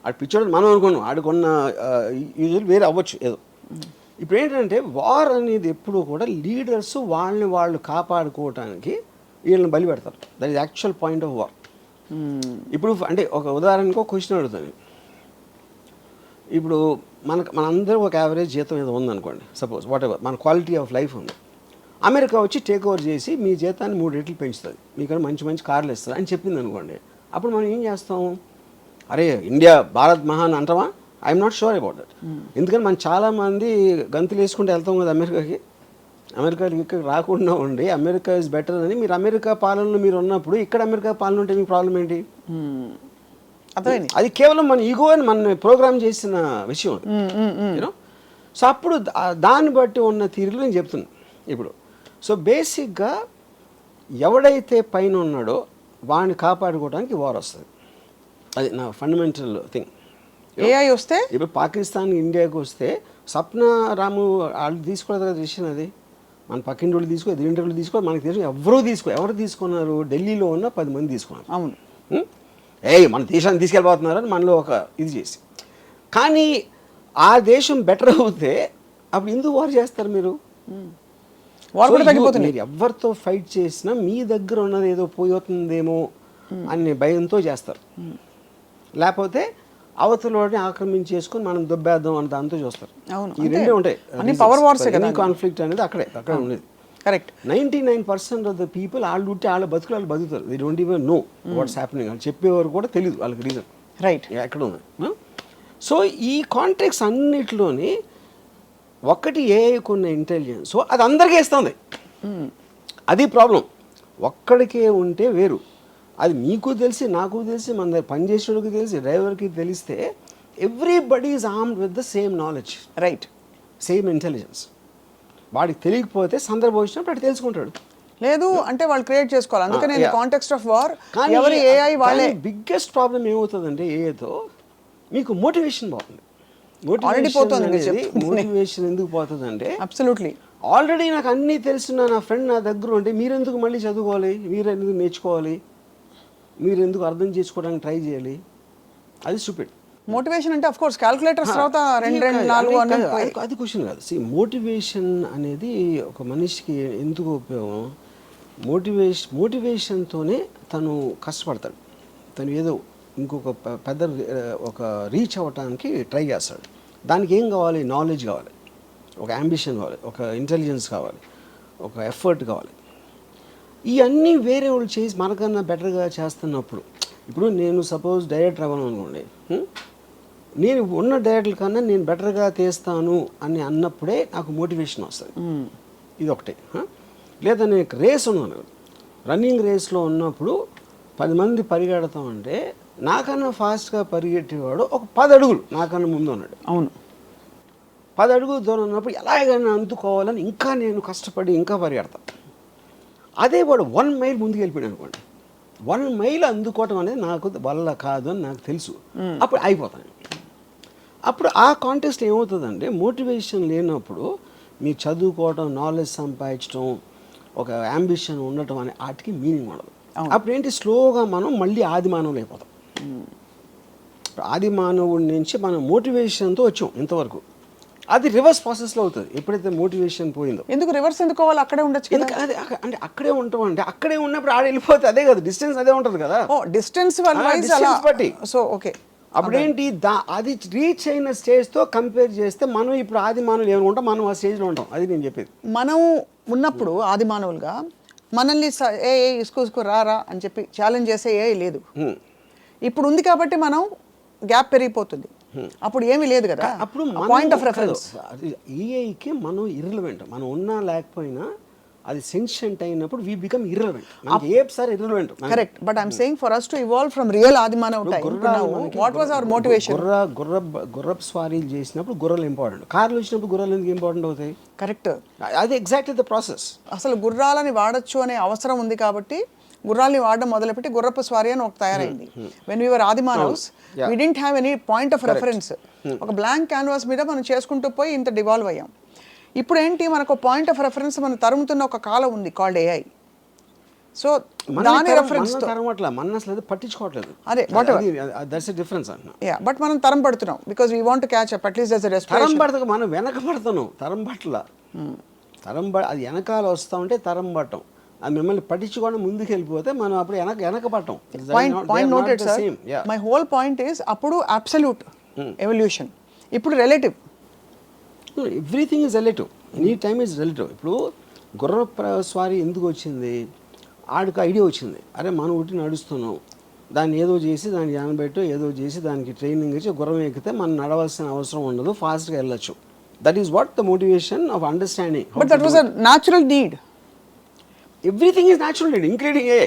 ఆడు పిచ్చోడు మనం అనుకున్నాం, ఆడుకున్న యూజువల్ వేరే అవ్వచ్చు ఏదో. ఇప్పుడు ఏంటంటే వార్ అనేది ఎప్పుడు కూడా లీడర్స్ వాళ్ళని వాళ్ళు కాపాడుకోవటానికి వీళ్ళని బలి పెడతారు. That is actual point of war. ఇప్పుడు అంటే ఒక ఉదాహరణకు ఒక క్వశ్చన్ అడుగుతాను. ఇప్పుడు మనందరూ ఒక యావరేజ్ జీతం ఏదో ఉందనుకోండి, సపోజ్ వాట్ ఎవర్ మన క్వాలిటీ ఆఫ్ లైఫ్ ఉంది. అమెరికా వచ్చి టేక్ ఓవర్ చేసి మీ జీతాన్ని 3 రెట్లు పెంచుతుంది, మీకు మంచి మంచి కార్లు ఇస్తుంది అని చెప్పింది అనుకోండి. అప్పుడు మనం ఏం చేస్తాం? అరే ఇండియా భారత్ మహాన్ అంటామా? I'm not sure about that. ఎందుకని మనం చాలామంది గంతులు వేసుకుంటూ వెళ్తాం కదా అమెరికాకి. అమెరికాకి ఇక్కడ రాకుండా ఉండి అమెరికా ఇస్ బెటర్ అని మీరు అమెరికా పాలనలో మీరు ఉన్నప్పుడు ఇక్కడ అమెరికా పాలన ఉంటే మీకు ప్రాబ్లం ఏంటి? అర్థమైంది. అది కేవలం మన ఈగో అని మన ప్రోగ్రామ్ చేసిన విషయం యూనో. సో అప్పుడు దాన్ని బట్టి ఉన్న తీరులు నేను చెప్తున్నాను ఇప్పుడు. సో బేసిక్గా ఎవడైతే పైన ఉన్నాడో వాడిని కాపాడుకోవడానికి వార్ వస్తుంది. అది నా ఫండమెంటల్ థింగ్. ఏఐ వస్తే ఇప్పుడు పాకిస్తాన్ ఇండియాకి వస్తే సప్న రాము వాళ్ళు తీసుకోలేదు కదా డిసిషన్. అది మన పక్కింటి వాళ్ళు తీసుకో, ఎదురింటి వాళ్ళు తీసుకో, మనకి తెలిసి ఎవరు తీసుకున్నారు? ఢిల్లీలో ఉన్న 10 మంది తీసుకున్నారు. అవును. మన దేశాన్ని తీసుకెళ్ళిపోతున్నారని మనలో ఒక ఇది చేసి. కానీ ఆ దేశం బెటర్ అవుతే అప్పుడు ఎందుకు వార్ చేస్తారు మీరు? వార్ కూడా తగ్గిపోతుంది. మీరు ఎవరితో ఫైట్ చేసినా మీ దగ్గర ఉన్నది ఏదో పోతుందేమో అనే భయంతో చేస్తారు. లేకపోతే అవతలని ఆక్రమించేసుకొని మనం దొబ్బేద్దాం అని దాంతో చూస్తారు. ఈ రెండే ఉంటాయి. పవర్ వార్స్ కాన్ఫ్లిక్ట్ అనేది అక్కడ ఉండేది. కరెక్ట్. 99% ఆఫ్ ద పీపుల్ వాళ్ళు ఉంటే వాళ్ళ బతుకులు వాళ్ళు బతుకుతారు. They don't even know what's happening. వాళ్ళు చెప్పేవారు కూడా తెలియదు వాళ్ళకి రీజన్. రైట్. ఎక్కడ ఉంది. సో ఈ కాంటెక్స్ అన్నిటిలోని ఒకటి ఏఐకున్న ఇంటెలిజెన్స్ అది అందరికీ ఇస్తుంది. అది ప్రాబ్లం. ఒక్కడికే ఉంటే వేరు. అది మీకు తెలిసి, నాకు తెలిసి, మన దగ్గర పనిచేసేవాడికి తెలిసి, డ్రైవర్కి తెలిస్తే everybody is armed with the same knowledge. Right. Same intelligence. వాడికి తెలియకపోతే సందర్భం వచ్చినప్పుడు అటు తెలుసుకుంటాడు. లేదు అంటే వాళ్ళు క్రియేట్ చేసుకోవాలి. అందుకనే కాంటెక్స్ట్ ఆఫ్ వార్ ఎవరి ఏఐ వాళ్ళే. బిగ్గెస్ట్ ప్రాబ్లం ఏమవుతుందంటే ఏఐతో మీకు మోటివేషన్ పోతుంది. మోటివేషన్ ఎందుకు పోతుందంటే అబ్సల్యూట్లీ ఆల్రెడీ నాకు అన్నీ తెలిసిన నా ఫ్రెండ్ నా దగ్గర ఉంటే మీరెందుకు మళ్ళీ చదువుకోవాలి, మీరెందుకు నేర్చుకోవాలి, మీరు ఎందుకు అర్థం చేసుకోవడానికి ట్రై చేయాలి? అది స్టూపిడ్. మోటివేషన్ అంటే ఆఫ్ కోర్స్ క్యాలిక్యులేటర్స్ తర్వాత 2 4 అది క్వశ్చన్ కాదు. మోటివేషన్ అనేది ఒక మనిషికి ఎందుకు ఉపయోగం? మోటివేషన్తోనే తను కష్టపడతాడు. తను ఏదో ఇంకొక పెద్ద ఒక రీచ్ అవ్వటానికి ట్రై చేస్తాడు. దానికి ఏం కావాలి? నాలెడ్జ్ కావాలి, ఒక అంబిషన్ కావాలి, ఒక ఇంటెలిజెన్స్ కావాలి, ఒక ఎఫర్ట్ కావాలి. ఇవన్నీ వేరే వాళ్ళు చేసి మనకన్నా బెటర్గా చేస్తున్నప్పుడు, ఇప్పుడు నేను సపోజ్ డైరెక్టర్ అవ్వను అనుకోండి, నేను ఉన్న డైరెక్టర్ల కన్నా నేను బెటర్గా తీస్తాను అని అన్నప్పుడే నాకు మోటివేషన్ వస్తుంది. ఇది ఒకటే. లేదా నేను రేస్ ఉన్నాను, రన్నింగ్ రేస్లో ఉన్నప్పుడు 10 మంది పరిగెడతామంటే నాకన్నా ఫాస్ట్గా పరిగెట్టేవాడు ఒక 10 అడుగులు నాకన్నా ముందు ఉన్నాడు. అవును. 10 అడుగులు దూరం ఉన్నప్పుడు ఎలాగైనా అందుకోవాలని ఇంకా నేను కష్టపడి ఇంకా పరిగెడతాను. అదే వాడు 1 మైల్ ముందుకు వెళ్ళిపోయాడు అనుకోండి, 1 మైల్ అందుకోవటం అనేది నాకు వల్ల కాదు అని నాకు తెలుసు. అప్పుడు అయిపోతాను. అప్పుడు ఆ కాంటెక్స్ట్ ఏమవుతుందంటే మోటివేషన్ లేనప్పుడు మీరు చదువుకోవటం, నాలెడ్జ్ సంపాదించడం, ఒక అంబిషన్ ఉండటం అనే వాటికి మీనింగ్ ఉండదు. అప్పుడు ఏంటి, స్లోగా మనం మళ్ళీ ఆది మానవులు అయిపోతాం. ఆది మానవుడి నుంచి మనం మోటివేషన్తో వచ్చాం ఇంతవరకు. అది రివర్స్ ప్రాసెస్లో అవుతుంది ఎప్పుడైతే మోటివేషన్ పోయిందో. ఎందుకు రివర్స్ ఎందుకు అవ్వాలి? అక్కడే ఉండొచ్చు కదా. అది అంటే అక్కడే ఉంటాం అంటే అక్కడే ఉన్నప్పుడు ఆడ వెళ్ళిపోతే అదే కదా, డిస్టెన్స్ అదే ఉంటుంది కదా. డిస్టెన్స్ బట్టి. So okay. అప్పుడేంటి, అది రీచ్ అయిన స్టేజ్తో కంపేర్ చేస్తే మనం ఇప్పుడు ఆది మానవులు ఏమనుకుంటాం, మనం ఆ స్టేజ్లో ఉంటాం. అది నేను చెప్పేది. మనం ఉన్నప్పుడు ఆది మానవులుగా మనల్ని ఇసుకో రారా అని చెప్పి ఛాలెంజ్ చేసే ఏ లేదు. ఇప్పుడు ఉంది కాబట్టి మనం గ్యాప్ పెరిగిపోతుంది. అప్పుడు ఏమీ లేదు కదా. అప్పుడు పాయింట్ ఆఫ్ రెఫరెన్స్ ఏఐకి మనం ఇర్రెలవెంట్. మనం ఉన్నా లేకపోయినా అది సెన్షెంట్ అయినప్పుడు we become irrelevant. Sir irrelevant. Correct. But I'm saying for us to evolve from real ఆది మానవ time what was our motivation? గుర్రపు స్వారీలు చేసినప్పుడు గుర్రాలు ఇంపార్టెంట్, కార్లు వచ్చినప్పుడు గుర్రాలు ఎందుకు ఇంపార్టెంట్ అవుతాయి? కరెక్ట్. అది ఎగ్జాక్ట్లీ ద ప్రాసెస్. అసలు గుర్రాలని వాడచ్చు అనే అవసరం ఉంది కాబట్టి గుర్రాలని వాడడం మొదలుపెట్టి గుర్రపు స్వారీ అని ఒక తయారైంది. వెన్ వీ వర్ ఆది మానవ్స్ we didn't have any point of reference. ఒక బ్లాంక్ క్యాన్వాస్ మీద మనం చేసుకుంటూ పోయి ఇంత డివాల్వ్ అయ్యాం. ఇప్పుడు ఏంటి, మనకు పాయింట్ ఆఫ్ రెఫరెన్స్ మనం తరుముతున్న ఒక కాలం ఉంది కాల్డ్ ఏఐ. సో దాని రెఫరెన్స్ మనం అసలు పట్టించుకోవట్లేదు. అదే దట్స్ ఎ డిఫరెన్స్ అన్న. బట్ మనం తరం పడుతున్నాం because we want to catch up at least that's a respiration. తరం పడతాం, మనం వెనక పడుతున్నాం. తరం పట్ల అది వెనకాల వస్తూ ఉంటే తరం పట్టం. అది మిమ్మల్ని పట్టించుకోవడం ముందుకు వెళ్ళిపోతే మనం అప్పుడు వెనక పట్టం. Point noted sir. My whole point is అప్పుడు అబ్సల్యూట్ ఎవల్యూషన్, ఇప్పుడు relative. Everything is relative. Any time is relative. ఇప్పుడు స్వారీ ఎందుకు వచ్చింది? ఆడికి ఐడియా వచ్చింది, అరే మనం ఒకటి నడుస్తున్నాం, దాన్ని ఏదో చేసి దాన్ని జానబెట్టో ఏదో చేసి దానికి ట్రైనింగ్ ఇచ్చి గుర్రం ఎక్కితే మనం నడవాల్సిన అవసరం ఉండదు, ఫాస్ట్గా వెళ్ళొచ్చు. That is what the motivation of understanding. But that was a natural need. Everything is natural need including a.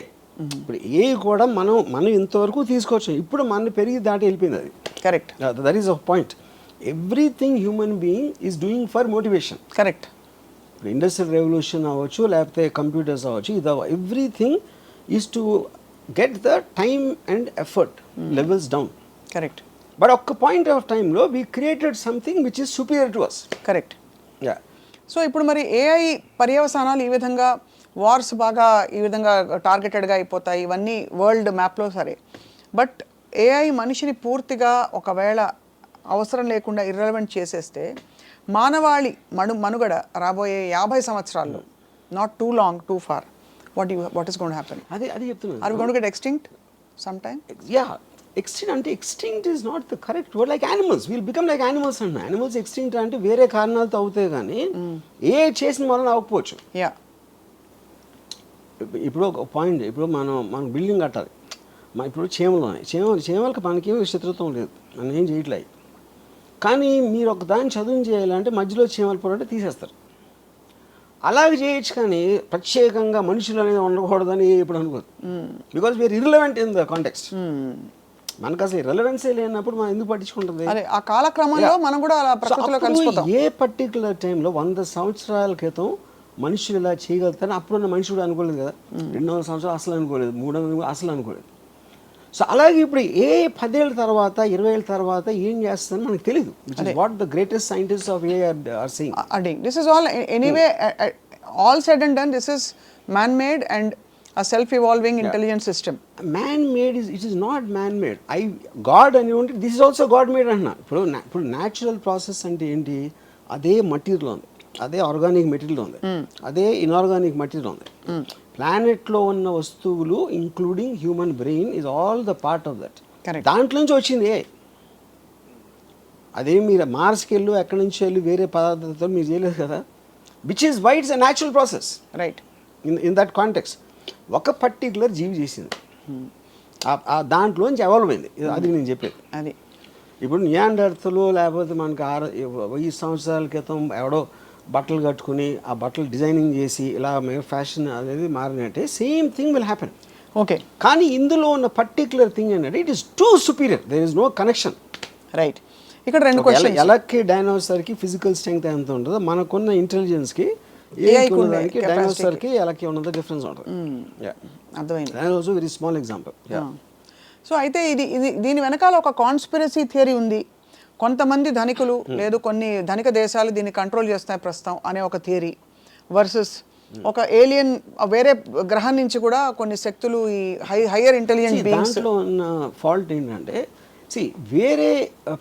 ఇప్పుడు ఏ కూడా మనం ఇంతవరకు తీసుకోవచ్చు, ఇప్పుడు మన పెరిగి దాటి వెళ్ళిపోయింది అది. Correct. That is a point. Everything human being is doing for motivation. Correct. ఇప్పుడు ఇండస్ట్రియల్ రెవల్యూషన్ అవ్వచ్చు, లేకపోతే కంప్యూటర్స్ అవ్వచ్చు, ఇది everything is to get the time and effort levels down. Correct. But ఒక్క పాయింట్ ఆఫ్ టైంలో we created something which is superior to us. Correct. Yeah. So ఇప్పుడు మరి AI పర్యవసానాలు ఈ విధంగా వార్స్ బాగా ఈ విధంగా టార్గెటెడ్గా అయిపోతాయి, ఇవన్నీ వరల్డ్ మ్యాప్లో సరే. బట్ ఏఐ మనిషిని పూర్తిగా ఒకవేళ అవసరం లేకుండా ఇర్రెలవెంట్ చేసేస్తే మానవాళి మనుగడ రాబోయే 50 సంవత్సరాల్లో, not too long, too far, what is going to happen? అది చెప్తున్నాను. Are we going to get extinct some time? Yeah. Extinct అంటే extinct is not the correct word. Like animals will become like animals అన్న. Animals extinct అంటే వేరే కారణాలతో అవుతాయి కానీ ఏ చేసిన వలన అవ్వకపోవచ్చు. యా. ఇప్పుడు ఒక పాయింట్, ఇప్పుడు మనం బిల్డింగ్ కట్టాలి, ఇప్పుడు చీమలు ఉన్నాయి, చీమలకి మనకి శత్రుత్వం లేదు, మనం ఏం చేయట్లేదు. కానీ మీరు ఒక దాన్ని చదువు చేయాలంటే మధ్యలో చీమలు పొరటే తీసేస్తారు. అలాగే చేయొచ్చు కానీ ప్రత్యేకంగా మనుషులు అనేది ఉండకూడదని ఎప్పుడు అనుకోదు. Because we are irrelevant in the context. మనకు అసలు రెలవెన్సీ లేనప్పుడు మనం ఎందుకు పట్టించుకుంటుంది? అదే ఆ కాలక్రమంలో మనం కూడా అలా ప్రకృతిలో కలిసిపోతాం. ఏ పర్టికులర్ టైంలో 100 సంవత్సరాల క్రితం మనుషులు ఇలా చేయగలుగుతారని అప్పుడున్న మనిషి కూడా అనుకోలేదు కదా. 200 సంవత్సరాలు అసలు అనుకోలేదు, 300 అసలు అనుకోలేదు. సో అలాగే ఇప్పుడు 10 ఏళ్ళ తర్వాత 20 ఏళ్ళ తర్వాత ఏం చేస్తుందని మనకు తెలియదు. What the greatest scientist of AI are saying. అదే this is all anyway all said and done, this is man made and a self-evolving intelligent system. Man-made it is not man-made. God అని ఉంటే this is also God-made అంటున్నా. ఇప్పుడు natural process అంటే ఏంటి? అదే material ఉంది, అదే ఆర్గానిక్ మెటీరియల్ ఉంది, అదే ఇన్ఆర్గానిక్ మెటీరియల్ ఉంది. ప్లానెట్లో ఉన్న వస్తువులు including human brain is all the part of that. దాంట్లో నుంచి వచ్చింది. అదే మీరు మార్స్కి వెళ్ళు, ఎక్కడి నుంచి వెళ్ళి వేరే పదార్థాలతో మీరు చేయలేదు కదా. Which is why it's a natural process. Right. In that context ఒక పర్టికులర్ జీవి చేసింది, దాంట్లోంచి ఎవాల్వ్ అయింది. అది నేను చెప్పేది. అది ఇప్పుడు నియాండర్తలు లేకపోతే మనకి 1000 సంవత్సరాల క్రితం ఎవడో బట్టలు కట్టుకుని ఆ బట్టలు డిజైనింగ్ చేసి ఇలా ఫ్యాషన్ అనేది మారినట్టే same thing will happen. Okay. కానీ ఇందులో ఉన్న పర్టికులర్ థింగ్ ఏంటంటే it is too superior, there is no connection. Right. ఇక్కడ 2 క్వశ్చన్స్. ఎలక్కి డైనోసార్కి ఫిజికల్ స్ట్రెంగ్త్ ఎంత ఉంటుందో మనకున్న ఇంటెలిజెన్స్కి డైనోసార్కి ఎలాకి ఉన్నది డిఫరెన్స్ ఉంటుంది. అర్థమైంది. Also very small example. So అయితే దీని వెనకాల ఒక కాన్స్పిరసీ థియరీ ఉంది. కొంతమంది ధనికులు లేదు కొన్ని ధనిక దేశాలు దీన్ని కంట్రోల్ చేస్తున్నాయి ప్రస్తుతం అనే ఒక థియరీ వర్సెస్ ఒక ఏలియన్ వేరే గ్రహం నుంచి కూడా కొన్ని శక్తులు ఈ హైయర్ ఇంటెలిజెంట్ బీయింగ్స్. దాంట్లో ఉన్న ఫాల్ట్ ఏంటంటే వేరే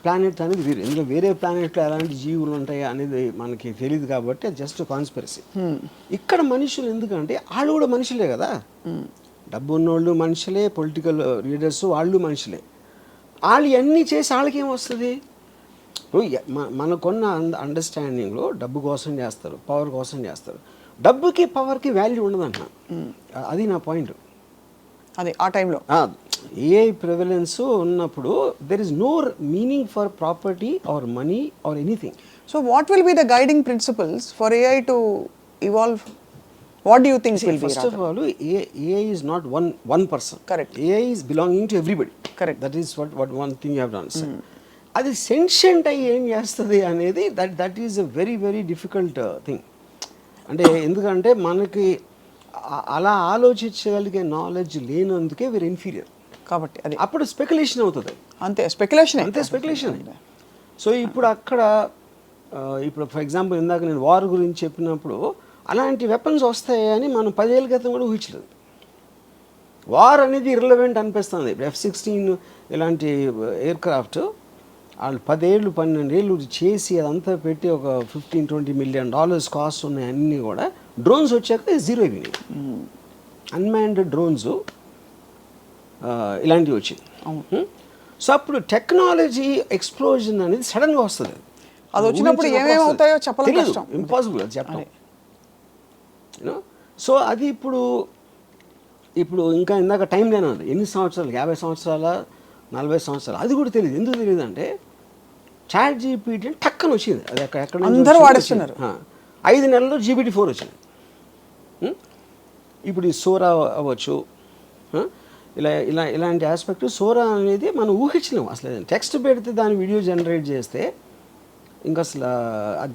ప్లానెట్ అనేది వేరే, ఎందుకంటే వేరే ప్లానెట్లో ఎలాంటి జీవులు ఉంటాయి అనేది మనకి తెలియదు కాబట్టి జస్ట్ కాన్స్పిరసీ. ఇక్కడ మనుషులు ఎందుకంటే వాళ్ళు కూడా మనుషులే కదా, డబ్బు ఉన్నోళ్ళు మనుషులే, పొలిటికల్ లీడర్స్ వాళ్ళు మనుషులే. వాళ్ళు అన్నీ చేసి వాళ్ళకి ఏమొస్తుంది? ఇప్పుడు మనకున్న అండర్స్టాండింగ్లో డబ్బు కోసం చేస్తారు, పవర్ కోసం చేస్తారు. డబ్బుకి పవర్కి వాల్యూ ఉండదంట. అది నా పాయింట్. అదే ఆ టైంలో ఏఐ ప్రివలెన్స్ ఉన్నప్పుడు there is no meaning for property or money or anything. So what will be the guiding principles for AI to evolve? What do you think will be? First of all, AI is not one person. Correct. AI is belonging to everybody. Correct. That is what one thing you have to understand. అది sentient అయ్యి ఏం చేస్తుంది అనేది that is a very very difficult thing. అంటే ఎందుకంటే మనకి అలా ఆలోచించగలిగే knowledge లేనందుకే వీరు ఇన్ఫీరియర్ కాబట్టి అది అప్పుడు స్పెక్యులేషన్ అవుతుంది. అంతే స్పెక్యులేషన్, అంతే స్పెక్యులేషన్. సో ఇప్పుడు అక్కడ ఇప్పుడు ఫర్ ఎగ్జాంపుల్ ఇందాక నేను వార్ గురించి చెప్పినప్పుడు అలాంటి వెపన్స్ వస్తాయని మనం 10 ఏళ్ళ క్రితం కూడా ఊహించలేదు. వార్ అనేది ఇర్రెలవెంట్ అనిపిస్తుంది. F-16 ఇలాంటి ఎయిర్ క్రాఫ్ట్ వాళ్ళు 10 ఏళ్ళు 12 ఏళ్ళు చేసి అదంతా పెట్టి ఒక $15-20 మిలియన్ కాస్ట్ ఉన్నాయి. అన్నీ కూడా డ్రోన్స్ వచ్చాక జీరో అయిపోయినాయి. అన్మాన్డ్ డ్రోన్స్ ఇలాంటివి వచ్చాయి. సో అప్పుడు టెక్నాలజీ ఎక్స్ప్లోజన్ అనేది సడన్గా వస్తుంది. అది వచ్చినప్పుడు ఏమేమి అవుతాయో చెప్పలేదు, ఇంపాసిబుల్ అది చెప్పడం. యూనో. సో అది ఇప్పుడు ఇంకా ఇందాక టైం లేని ఉంది, ఎన్ని సంవత్సరాలు, 50 సంవత్సరాల 40 సంవత్సరాలు, అది కూడా తెలియదు. ఎందుకు తెలియదు అంటే చాట్ జీపీటీ టక్కన వచ్చింది. అది ఎక్కడ అందరూ వాడేస్తున్నారు. 5 నెలల్లో GPT-4 వచ్చింది. ఇప్పుడు ఈ సోరా అవ్వచ్చు, ఇలాంటి ఆస్పెక్ట్. సోరా అనేది మనం ఊహించలేము అసలు. టెక్స్ట్ పెడితే దాని వీడియో జనరేట్ చేస్తే ఇంకా అసలు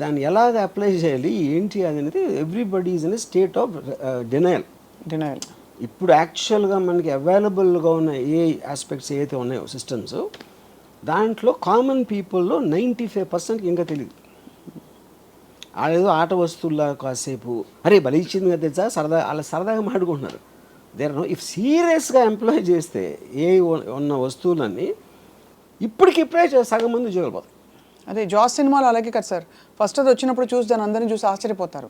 దాన్ని ఎలాగ అప్లై చేయాలి ఏంటి అనేది everybody is in state of denial. ఇప్పుడు యాక్చువల్గా మనకి అవైలబుల్గా ఉన్న ఏ ఆస్పెక్ట్స్ ఏవైతే ఉన్నాయో సిస్టమ్స్, దాంట్లో కామన్ పీపుల్లో 95% ఇంకా తెలియదు. వాళ్ళేదో ఆట వస్తువుల్లా కాసేపు అరే బలి ఇచ్చింది కదా తెలుసా సరదాగా మాట్లాడుకుంటున్నారు. ఇఫ్ సీరియస్గా ఎంప్లాయ్ చేస్తే ఏ ఉన్న వస్తువులన్నీ ఇప్పటికిప్పుడే సగం మంది ఉద్యోగాలు పోతాయి. అదే జాస్ సినిమాలో అలాగే కదా సార్, ఫస్ట్ అది వచ్చినప్పుడు చూసి దాని అందరిని చూసి ఆశ్చర్యపోతారు,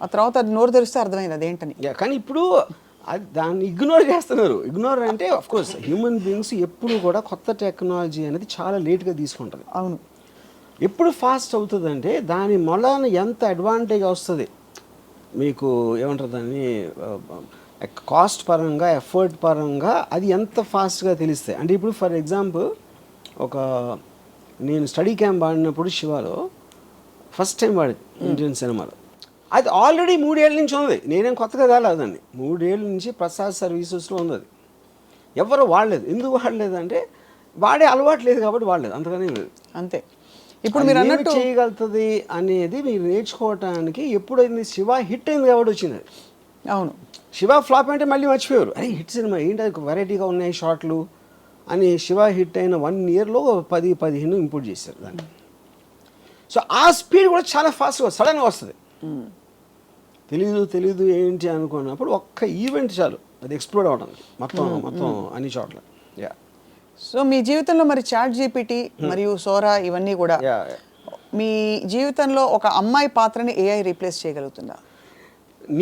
ఆ తర్వాత అది నోరు తెరిస్తే అర్థమైంది అదేంటని. కానీ ఇప్పుడు దాన్ని ఇగ్నోర్ చేస్తున్నారు. ఇగ్నోర్ అంటే ఆఫ్ కోర్స్ హ్యూమన్ బీయింగ్స్ ఎప్పుడు కూడా కొత్త టెక్నాలజీ అనేది చాలా లేట్గా తీసుకుంటుంది. అవును. ఎప్పుడు ఫాస్ట్ అవుతుందంటే దాని మొలాన ఎంత అడ్వాంటేజ్ వస్తుంది మీకు, ఏమంటారు దాన్ని, కాస్ట్ పరంగా ఎఫర్ట్ పరంగా అది ఎంత ఫాస్ట్గా తెలుస్తాయి. అంటే ఇప్పుడు ఫర్ ఎగ్జాంపుల్ నేను స్టడీ క్యాంప్ ఆడినప్పుడు శివాలో ఫస్ట్ టైం వాడింది ఇండియన్ సినిమాలో. అది ఆల్రెడీ 3 ఏళ్ళ నుంచి ఉంది, నేనేం కొత్తగా కాలేదండి. 3 ఏళ్ళ నుంచి ప్రసాద్ సర్వీసెస్లో ఉంది. అది ఎవరు వాడలేదు. ఎందుకు వాడలేదు అంటే వాడే అలవాటు లేదు కాబట్టి వాడలేదు, అంతగానే లేదు. అంతే. ఇప్పుడు మీరు అన్నట్టు చేయగలుగుతుంది అనేది మీరు నేర్చుకోవటానికి ఎప్పుడైంది శివ హిట్ అయింది కాబట్టి వచ్చింది. అవును. శివ ఫ్లాప్ అంటే మళ్ళీ మర్చిపోయారు, అరే హిట్ సినిమా ఏంటి అది వెరైటీగా ఉన్నాయి షార్ట్లు అని. శివ హిట్ అయిన 1 ఇయర్లో 10-15 ఇంపోర్ట్ చేశారు దాన్ని. సో ఆ స్పీడ్ కూడా చాలా ఫాస్ట్గా సడన్గా వస్తుంది. తెలీదు ఏంటి అనుకున్నప్పుడు ఒక్క ఈవెంట్ చాలు అది ఎక్స్ప్లోర్ అవడానికి మొత్తం అన్ని చోట్ల. యా. సో మీ జీవితంలో మరి చాట్ జీపీటీ మరియు సోరా ఇవన్నీ కూడా మీ జీవితంలో ఒక అమ్మాయి పాత్రని ఏఐ రీప్లేస్ చేయగలుగుతుందా?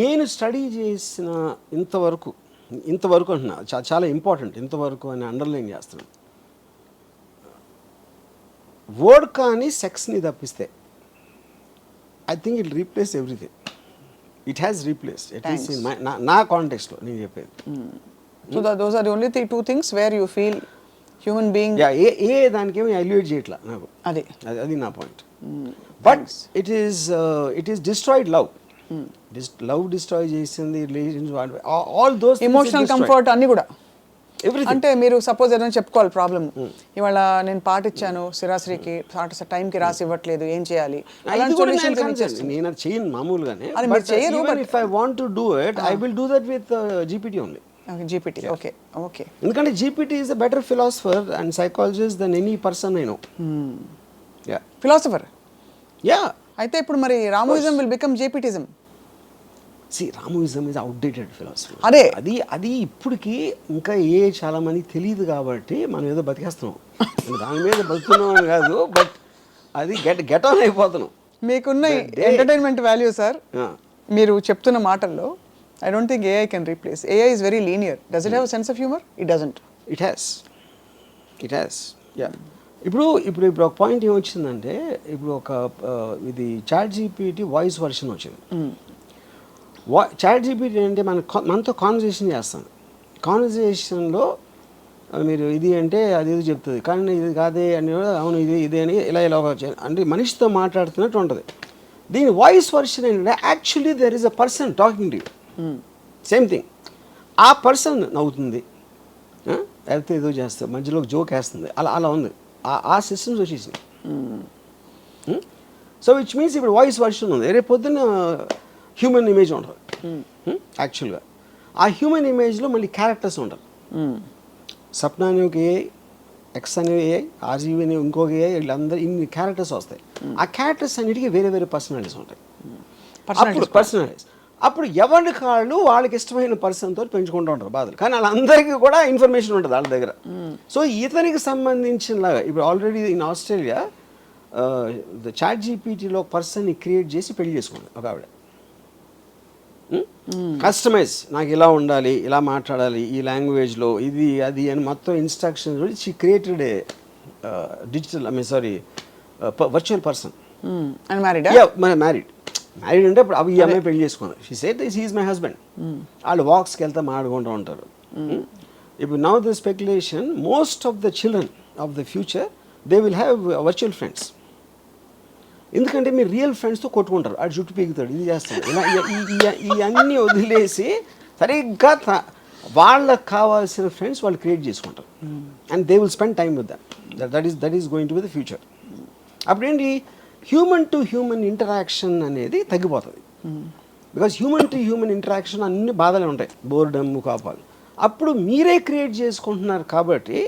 నేను స్టడీ చేసిన ఇంతవరకు అంటున్నా, చాలా ఇంపార్టెంట్ ఇంతవరకు అని అండర్లైన్ చేస్తున్నాను. వర్డ్ కానీ సెక్స్ని తప్పిస్తే I think it replace everything. It has replaced at least in నా కాంటెక్స్ట్లో నేను చెప్పేది. So those are the only 2 things where you feel human being. ఏ దానికేమో ఎలివేట్ చేయట్లా నాకు. అది నా point. But it is destroyed love. Love destroy చేసింది, relations, all those emotional comfort అన్ని కూడా. అంటే మీరు సపోజ్ ఏదైనా చెప్పుకోవాలి ప్రాబ్లమ్, ఇవాళ నేను పాట ఇచ్చాను శిరాశ్రీకి, పాట టైంకి రాసి ఇవ్వట్లేదు, ఏం చేయాలి? నేను అది చేయను మామూలుగానే. If I want to do it I will do that with GPT only. GPT. Okay. ఎందుకంటే GPT is a better philosopher and psychologist than any person I know. Philosopher. Yeah. అయితే ఇప్పుడు మరి Ramuism will become GPTism. Ramuism is outdated philosophy. అదే అది ఇప్పటికి ఇంకా చాలా మంది తెలియదు కాబట్టి మనం ఏదో బతికేస్తున్నాం. దాని మీద బతుకుతున్నాం అని కాదు, బట్ అది గెట్ ఆన్ అయిపోతున్నాం. మీకున్న ఎంటర్టైన్మెంట్ వాల్యూ సార్ మీరు చెప్తున్న మాటల్లో I don't think AI can replace. AI is very linear. Does it have a sense of humor? It doesn't. It has. Yeah. ఇప్పుడు ఒక పాయింట్ ఏమొచ్చిందంటే, ఇప్పుడు ఇది చాట్ జీపీటీ వాయిస్ వర్షన్ వచ్చింది. చాట్ జీపీటీ అంటే మనతో కాన్వర్జేషన్ చేస్తాను. కాన్వర్జేషన్లో మీరు ఇది అంటే అది ఇది చెప్తుంది, కానీ ఇది కాదే అని, అవును ఇది అని ఇలా అంటే మనిషితో మాట్లాడుతున్నట్టు ఉంటుంది. దీని వాయిస్ వర్షన్ ఏంటంటే actually there is a person talking to you. Same thing. ఆ పర్సన్ నవ్వుతుంది, లేకపోతే ఏదో చేస్తుంది, మధ్యలో జోక్ వేస్తుంది, అలా ఉంది. ఆ సిస్టమ్స్ వచ్చేసింది. సో విచ్ మీన్స్ ఇప్పుడు వాయిస్ వర్షన్ ఉంది. రేపు పొద్దున్న హ్యూమన్ ఇమేజ్ ఉంటుంది యాక్చువల్గా. ఆ హ్యూమన్ ఇమేజ్లో మళ్ళీ క్యారెక్టర్స్ ఉంటారు. సప్న అనే ఒక ఏఐ, ఎక్స్ అనే ఏఐ, ఆర్జీవి అనే ఇంకొక ఏఐ, వీళ్ళందరూ ఇన్ని క్యారెక్టర్స్ వస్తాయి. ఆ క్యారెక్టర్స్ అన్నిటికీ వేరే పర్సనాలిటీస్ ఉంటాయి. పర్సనాలిటీస్ అప్పుడు ఎవరి కాళ్ళు వాళ్ళకి ఇష్టమైన పర్సన్తో పెంచుకుంటూ ఉంటారు బాధలు, కానీ వాళ్ళందరికీ కూడా ఇన్ఫర్మేషన్ ఉంటుంది వాళ్ళ దగ్గర. సో ఇతనికి సంబంధించినలాగా ఇప్పుడు ఆల్రెడీ ఇన్ ఆస్ట్రేలియా చాట్ జీపీటీలో పర్సన్ని క్రియేట్ చేసి పెళ్లి చేసుకోండి ఒక ఆవిడ. కస్టమైజ్, నాకు ఇలా ఉండాలి, ఇలా మాట్లాడాలి, ఈ లాంగ్వేజ్లో, ఇది అది అని మొత్తం instructions she created a digital virtual person. Married. Married అంటే ఇప్పుడు అవి ఈ అమ్మాయి పెళ్లి చేసుకున్నారు. She said this is my husband. వాళ్ళు వాక్స్కి వెళ్తా మాడుకుంటూ ఉంటారు. ఇప్పుడు now the speculation most of the children of the future they will have virtual friends. ఎందుకంటే మీరు రియల్ ఫ్రెండ్స్తో కొట్టుకుంటారు, ఆడు జుట్టు పీకుతాడు, ఇది చేస్తాడు, ఇలా ఇవన్నీ వదిలేసి సరిగ్గా వాళ్ళకి కావాల్సిన ఫ్రెండ్స్ వాళ్ళు క్రియేట్ చేసుకుంటారు. And they will spend time with that is going to be the future. అప్పుడేంటి హ్యూమన్ టు హ్యూమన్ ఇంటరాక్షన్ అనేది తగ్గిపోతుంది. Because human to human interaction అన్ని బాధలే ఉంటాయి, బోర్డమ్, కోపాలు. అప్పుడు మీరే క్రియేట్ చేసుకుంటున్నారు కాబట్టి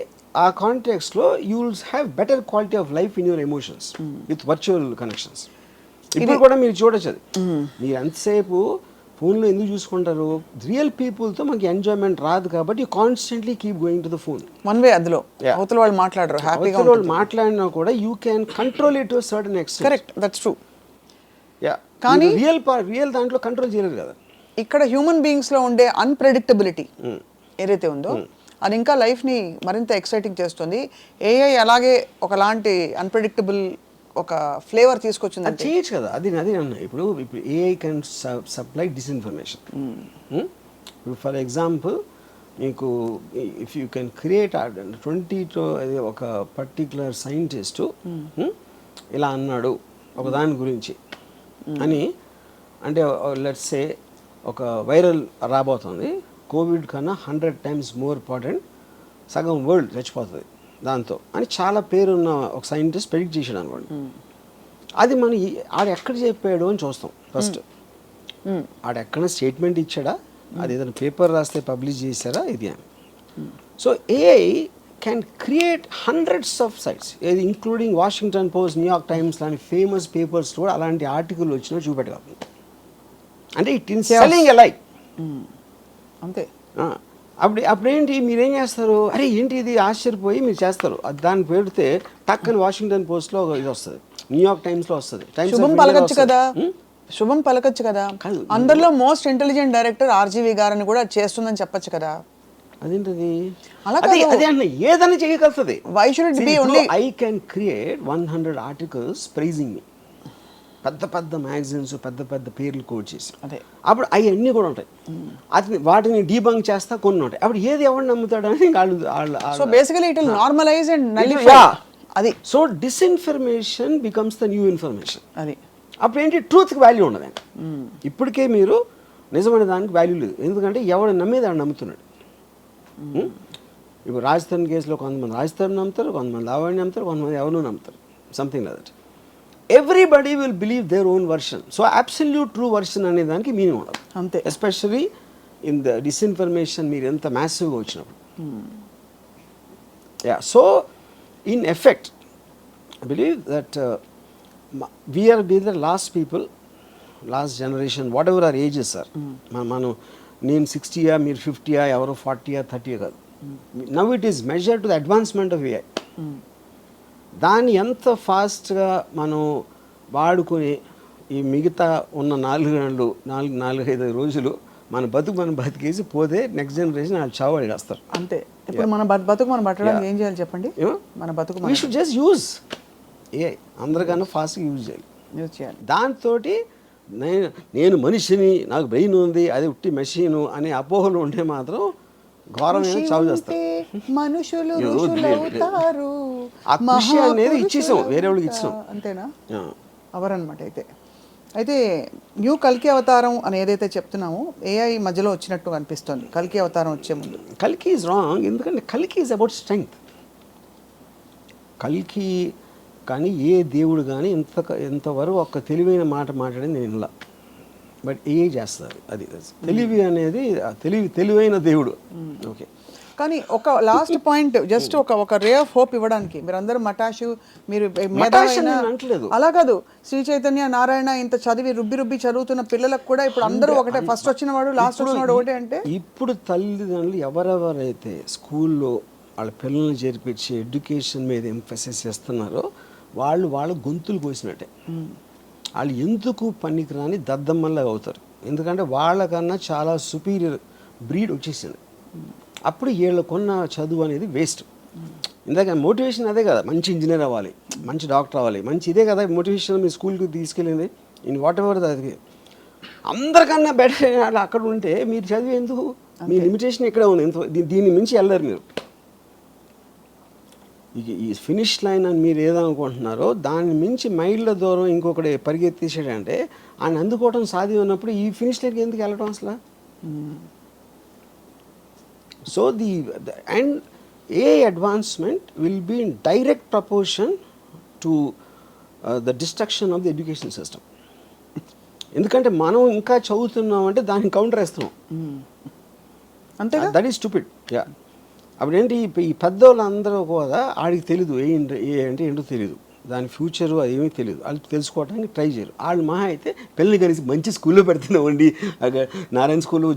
ఆ కాంటెక్స్లో you will have better quality of life in your emotions with virtual connections. ఇప్పుడు కూడా మీరు చూడొచ్చు అది. మీరు ఎంతసేపు ఫోన్లో ఎందుకు చూసుకుంటారు? రియల్ పీపుల్తో మనకి ఎంజాయ్మెంట్ రాదు కాబట్టి you constantly keep going to the phone. One way అందులో అవతల వాళ్ళు మాట్లాడరు, హ్యాపీగా వాళ్ళు మాట్లాడినా కూడా you can control it to certain extent. Correct, that's true. Yeah, కానీ రియల్ దాంట్లో కంట్రోల్ చేయలేదు కదా. ఇక్కడ హ్యూమన్ బీయింగ్స్లో ఉండే అన్ప్రెడిక్టబిలిటీ ఏదైతే ఉందో అది ఇంకా లైఫ్ని మరింత ఎక్సైటింగ్ చేస్తుంది. ఏఐ అలాగే ఒకలాంటి అన్ప్రెడిక్టబుల్ ఒక ఫ్లేవర్ తీసుకొచ్చింది. అది చేయొచ్చు కదా, అది అన్న. ఇప్పుడు ఏఐ కెన్ సప్లై డిస్ఇన్ఫర్మేషన్. ఇప్పుడు ఫర్ ఎగ్జాంపుల్ మీకు ఇఫ్ యూ కెన్ క్రియేట్ 20 ఒక పర్టిక్యులర్ సైంటిస్టు ఇలా అన్నాడు ఒక దాని గురించి అని, అంటే లెట్స్ సే ఒక వైరల్ రాబోతుంది, కోవిడ్ కన్నా 100 times మోర్ ఇంపార్టెంట్, సగం వరల్డ్ చచ్చిపోతుంది దాంతో అని చాలా పేరున్న ఒక సైంటిస్ట్ ప్రెడిక్ట్ చేశాడు అనుకోండి. అది మన ఆడ ఎక్కడ చెప్పాడు అని చూస్తాం ఫస్ట్. ఆడ ఎక్కడ స్టేట్మెంట్ ఇచ్చాడా, అది ఏదైనా పేపర్ రాస్తే పబ్లిష్ చేశారా, ఇది అని. So AI can create hundreds of sites, ఏది including Washington Post, New York Times లాంటి ఫేమస్ పేపర్స్ కూడా అలాంటి ఆర్టికల్ వచ్చినా చూపెట్టగలరు. అంటే it in selling a like అంతే. అప్పుడేంటి మీరేం చేస్తారు, అరే ఏంటి ఇది ఆశ్చర్యపోయి మీరు చేస్తారు. దాన్ని పెడితే టక్కని వాషింగ్టన్ పోస్ట్లో ఇది వస్తుంది, న్యూయార్క్ టైమ్స్లో వస్తుంది. శుభం పలకచ్చు కదా, శుభం పలకచ్చు కదా. అందరిలో మోస్ట్ ఇంటెలిజెంట్ డైరెక్టర్ ఆర్జీవి గారని కూడా చేస్తుందని చెప్పొచ్చు కదా. అదేంటది, అదే అన్న ఏదైనా చేయగలుగుతుంది. Why should it be only I can create 100 articles praising me, పెద్ద పెద్ద మ్యాగజైన్స్ పెద్ద పెద్ద పేర్లు కోడ్ చేసి, అప్పుడు అవన్నీ కూడా ఉంటాయి. అది వాటిని డీబంక్ చేస్తా కొన్ని ఉంటాయి. అప్పుడు ఏది ఎవరు నమ్ముతాడని so basically it will normalise and nullify అది. So disinformation becomes the new information. అది అప్పుడు ఏంటి, ట్రూత్కి వాల్యూ ఉండదండి. ఇప్పటికే మీరు నిజమైన దానికి వాల్యూ లేదు, ఎందుకంటే ఎవడు నమ్మేది ఆడు నమ్ముతున్నాడు. ఇప్పుడు రాజస్థాన్ కేసులో కొంతమంది రాజస్థాన్ నమ్ముతారు, కొంతమంది లావణ్య నమ్ముతారు, కొంతమంది ఎవరు నమ్ముతారు, something like that. Everybody will believe their own version. So absolute true version అనే దానికి మీనింగ్ ఉండదు అంతే. ఎస్పెషల్లీ ఇన్ ద డిస్ఇన్ఫర్మేషన్ మీరు ఎంత మ్యాసివ్గా వచ్చినప్పుడు. Yeah, so in effect I believe that we're be the last people, last generation, whatever our ages sir. మనం నేను 60 మీరు 50 ఎవరు 40 30 కాదు. Now it is measure to the advancement of AI. దాన్ని ఎంత ఫాస్ట్గా మనం వాడుకొని ఈ మిగతా ఉన్న 4 గంటలు 4-5 రోజులు మన మనం బతికేసి పోతే నెక్స్ట్ జనరేషన్ వాళ్ళు చావు అడిగేస్తారు. అంతే. ఇప్పుడు మన బతుకు మనం పట్టడానికి ఏం చేయాలి చెప్పండి? మన బతుకు we should just use AI, అందరికన్నా ఫాస్ట్గా యూజ్ చేయాలి. దాంతో నేను మనిషిని, నాకు బ్రెయిన్ ఉంది, అది ఉట్టి మెషీను అనే అపోహలు ఉంటే మాత్రం ఘోరమైన చావు చేస్తారు. మనుషులు ఆ కృషి అనేది ఇచ్చేసాం, వేరే వాళ్ళకి ఇచ్చాం. అంతేనా? అవరనమాట. అయితే న్యూ కల్కి అవతారం అని ఏదైతే చెప్తున్నామో ఏఐ మధ్యలో వచ్చినట్టు అనిపిస్తుంది కల్కి అవతారం వచ్చే ముందు. కల్కి ఈజ్ రాంగ్, ఎందుకంటే కల్కి ఈజ్ అబౌట్ స్ట్రెంగ్త్. కల్కి కానీ ఏ దేవుడు కానీ ఎంతవరకు ఒక తెలివైన మాట మాట్లాడింది నేను ఇలా, బట్ ఏఐ చేస్తారు. అది తెలివి అనేది తెలివైన దేవుడు. ఓకే, కానీ ఒక లాస్ట్ పాయింట్, జస్ట్ ఒక రే ఆఫ్ హోప్ ఇవ్వడానికి మీరందరూ మటాషు, మీరు అలా కాదు, శ్రీ చైతన్య నారాయణ ఇంత చదివి రుబ్బి చదువుతున్న పిల్లలకు కూడా ఇప్పుడు అందరూ ఒకటే, ఫస్ట్ వచ్చిన వాడు లాస్ట్ వచ్చిన వాడు ఒకటే. అంటే ఇప్పుడు తల్లిదండ్రులు ఎవరెవరైతే స్కూల్లో వాళ్ళ పిల్లల్ని చేర్పించి ఎడ్యుకేషన్ మీద ఎంఫసిస్ చేస్తున్నారో వాళ్ళ గొంతులు కోసినట్టే. వాళ్ళు ఎందుకు పనికిరాని దద్దమ్మల్లా అవుతారు, ఎందుకంటే వాళ్ళకన్నా చాలా సుపీరియర్ బ్రీడ్ వచ్చేసింది. అప్పుడు వీళ్ళకున్న చదువు అనేది వేస్ట్. ఇందాక మోటివేషన్ అదే కదా, మంచి ఇంజనీర్ అవ్వాలి, మంచి డాక్టర్ అవ్వాలి, మంచి ఇదే కదా మోటివేషన్. మీ స్కూల్కి తీసుకెళ్ళింది ఇన్ వాట్ ఎవర్ అది అందరికన్నా బెటర్ అలా అక్కడ ఉంటే మీరు చదివి ఎందుకు? మీ లిమిటేషన్ ఎక్కడ ఉంది, దీన్ని మించి వెళ్ళరు మీరు. ఈ ఫినిష్ లైన్ అని మీరు ఏదనుకుంటున్నారో దాన్ని మించి మైళ్ళ దూరం ఇంకొకటి పరిగెత్తేసాడంటే ఆయన అందుకోవడం సాధ్యం ఉన్నప్పుడు ఈ ఫినిష్ లైన్కి ఎందుకు వెళ్ళడం అసలు? So and a advancement will be in direct proportion to the destruction of the education system. ఎందుకంటే మనం ఇంకా చదువుతున్నాం అంటే దానికి కౌంటర్ వేస్తున్నాం. అంతే, దట్ ఈస్ స్టూపిడ్. యా, అప్పుడేంటి ఈ పెద్దోళ్ళందరూ కూడా ఆడికి తెలీదు ఏ అంటే ఏంటో తెలియదు, దాని ఫ్యూచరు అది ఏమీ తెలియదు, వాళ్ళు తెలుసుకోవడానికి ట్రై చేయరు. వాళ్ళు మహా అయితే పిల్లల్ని కలిసి మంచి స్కూల్లో పెడుతున్నామండి, నారాయణ స్కూల్లో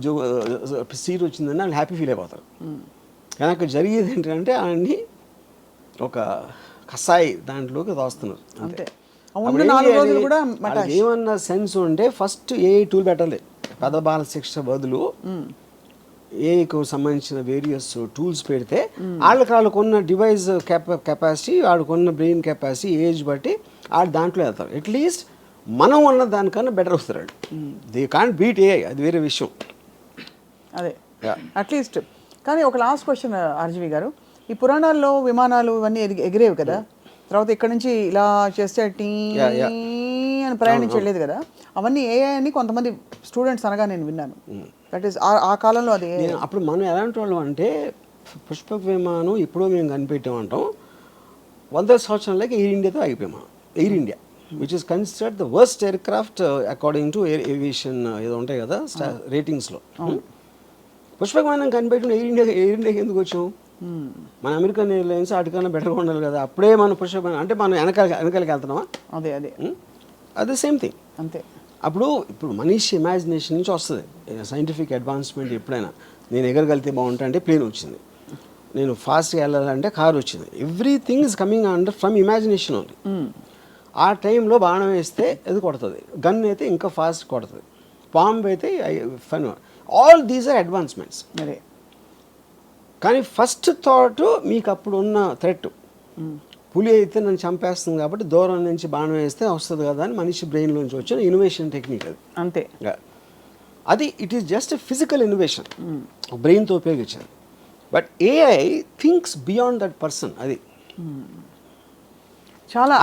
సీట్ వచ్చిందని వాళ్ళు హ్యాపీ ఫీల్ అయిపోతారు. కానీ అక్కడ జరిగేది ఏంటంటే ఆయన్ని ఒక కసాయి దాంట్లోకి దోస్తున్నారు. అంతే. ఏమన్నా సెన్స్ ఉంటే ఫస్ట్ ఏ టూల్ పెట్టాలి. పెద్ద బాల శిక్ష బదులు ఏకు సంబంధించిన వేరియస్ టూల్స్ పెడితే వాళ్ళకున్న డివైస్ కెపాసిటీ, వాళ్ళకున్న బ్రెయిన్ కెపాసిటీ, ఏజ్ బట్టి వాళ్ళు దాంట్లో వెళ్తారు. అట్లీస్ట్ మనం ఉన్న దానికన్నా బెటర్ వస్తారు వాళ్ళు. దే కాంట్ బీట్ ఏఐ, అది వేరే విషయం. అదే అట్లీస్ట్. కానీ ఒక లాస్ట్ క్వశ్చన్ ఆర్జీవి గారు, ఈ పురాణాల్లో విమానాలు ఇవన్నీ ఎగిరేవి కదా, తర్వాత ఇక్కడ నుంచి ఇలా చేస్తే టీ అని ప్రయాణించి వెళ్ళేది కదా, అవన్నీ ఏఐ అని కొంతమంది స్టూడెంట్స్ అనగా నేను విన్నాను. దట్ ఈస్ ఆ కాలంలో అది. అప్పుడు మనం ఎలాంటి వాళ్ళం అంటే పుష్పక విమానం ఎప్పుడో మేము కనిపెట్టామంటాం, 100 సంవత్సరాలకి ఎయిర్ ఇండియాతో అయిపోయాం. Air India which is considered the worst air craft according to aviation ఏదో ఉంటాయి కదా రేటింగ్స్లో. పుష్పక విమానం కనిపెట్టిన ఎయిర్ ఇండియాకి ఎందుకు వచ్చాం? మన అమెరికన్ ఎయిర్లైన్స్ వాటికన్నా బెటర్గా ఉండాలి కదా. అప్పుడే మన పుష్పక అంటే మనం వెనకాలకి వెళ్తున్నామా? అదే అదే సేమ్ థింగ్. అంతే. ఇప్పుడు మనిషి ఇమాజినేషన్ నుంచి వస్తుంది సైంటిఫిక్ అడ్వాన్స్మెంట్. ఎప్పుడైనా నేను ఎగరగలితే బాగుంటా అంటే ప్లేన్ వచ్చింది, నేను ఫాస్ట్గా వెళ్ళాలంటే కార్ వచ్చింది. Everything is coming under from imagination only. ఆ టైంలో బాణం వేస్తే అది కొడుతుంది, గన్ అయితే ఇంకా ఫాస్ట్ కొడుతుంది, బాంబ్ అయితే fun. All these are advancements. అదే. కానీ ఫస్ట్ థాట్ మీకు అప్పుడు ఉన్న థ్రెట్, పులి అయితే నన్ను చంపేస్తుంది కాబట్టి దూరం నుంచి బాణం వేస్తే వస్తుంది కదా అని మనిషి బ్రెయిన్లోంచి వచ్చిన ఇన్నోవేషన్ టెక్నిక్ అది. అంతే. అది it is just physical innovation, బ్రెయిన్తో ఉపయోగించాలి. But AI thinks beyond that person. అది చాలా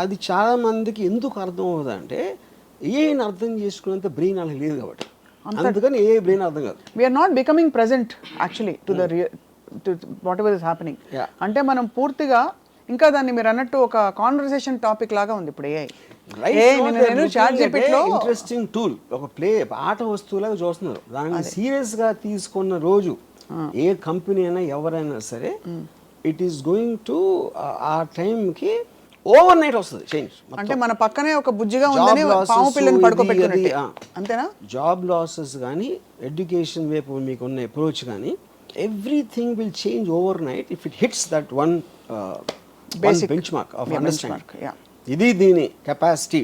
అది చాలా మందికి ఎందుకు అర్థం అవుతుందంటే ఏఐని అర్థం చేసుకునేంత బ్రెయిన్ వాళ్ళకి లేదు కాబట్టి. అందుకని ఏ బ్రెయిన్ అర్థం కాదు. We're not becoming present actually to the whatever is happening. అంటే మనం పూర్తిగా ఇంకా దాన్ని మీరు అన్నట్టు ఒక కాన్వర్సేషన్ టాపిక్ లాగా ఉంది ఇప్పుడు ఏఐ. ఇంట్రెస్టింగ్ టూల్, ఒక ఆట వస్తువులాగా చూస్తున్నారు. దాన్ని సీరియస్ గా తీసుకున్న రోజు ఏ కంపెనీ అయినా ఎవరైనా సరే ఇట్ ఈస్ గోయింగ్ టు ఆ టైంకి ఓవర్ నైట్ వస్తుంది చేంజ్. అంటే మన పక్కనే ఒక బుజ్జిగా ఉందని పాము పిల్లని పడుకోబెట్టినట్టు. అంతేనా? జాబ్ లాసెస్ కానీ, ఎడ్యుకేషన్ వైపు మీకు ఉన్న అప్రోచ్ కానీ, everything will change overnight if it hits that one basic benchmark of understanding. ఇది దీని కెపాసిటీ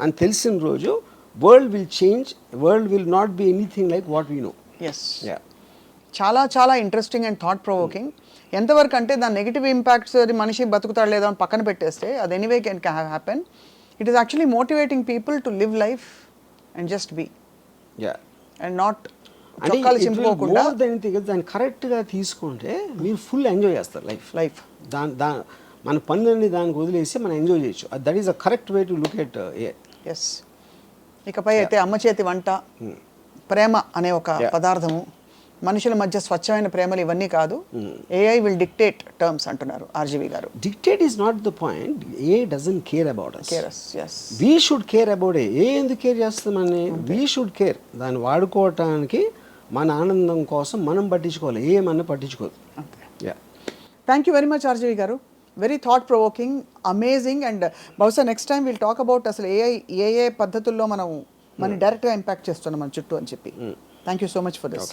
అని తెలిసిన రోజు world will change. World will not be anything like what we know. Yes. చాలా చాలా ఇంట్రెస్టింగ్ అండ్ థాట్ ప్రొవోకింగ్. ఎంతవరకు అంటే దాని నెగిటివ్ ఇంపాక్ట్స్ అది మనిషి బతుకుతాడు లేదా అని పక్కన పెట్టేస్తే అది anyway can happen. It is actually motivating people to live life and just be and not చింపుకోకుండా. దాన్ని కరెక్ట్గా తీసుకుంటే మీరు ఫుల్ ఎంజాయ్ చేస్తారు లైఫ్. మన పనులన్నీ దానికి వదిలేసి మనం ఎంజాయ్ చేయొచ్చు. That is a correct way to look at ఏ. ఎస్. ఇకపై అయితే అమ్మ చేతి వంట, ప్రేమ అనే ఒక పదార్థము, మనుషుల మధ్య స్వచ్ఛమైన ప్రేమలు ఇవన్నీ కాదు. ఏఐ విల్ డిక్టేట్ టర్మ్స్ అంటున్నారు ఆర్జీవి గారు. Dictate is not the point. A doesn't care about us. Yes. We should care about it. ఏ ఎందుకు కేర్ చేస్తామని? We should care. దాన్ని వాడుకోవటానికి మన ఆనందం కోసం మనం పట్టించుకోవాలి, ఏమన్నా పట్టించుకోదు. Thank you very much RGV గారు. Very thought provoking, amazing. And బహుశా next time will talk about అసలు ఏ పద్ధతుల్లో మనం డైరెక్ట్గా ఇంపాక్ట్ చేస్తున్నాం మన చుట్టూ అని చెప్పి. Thank you so much for this.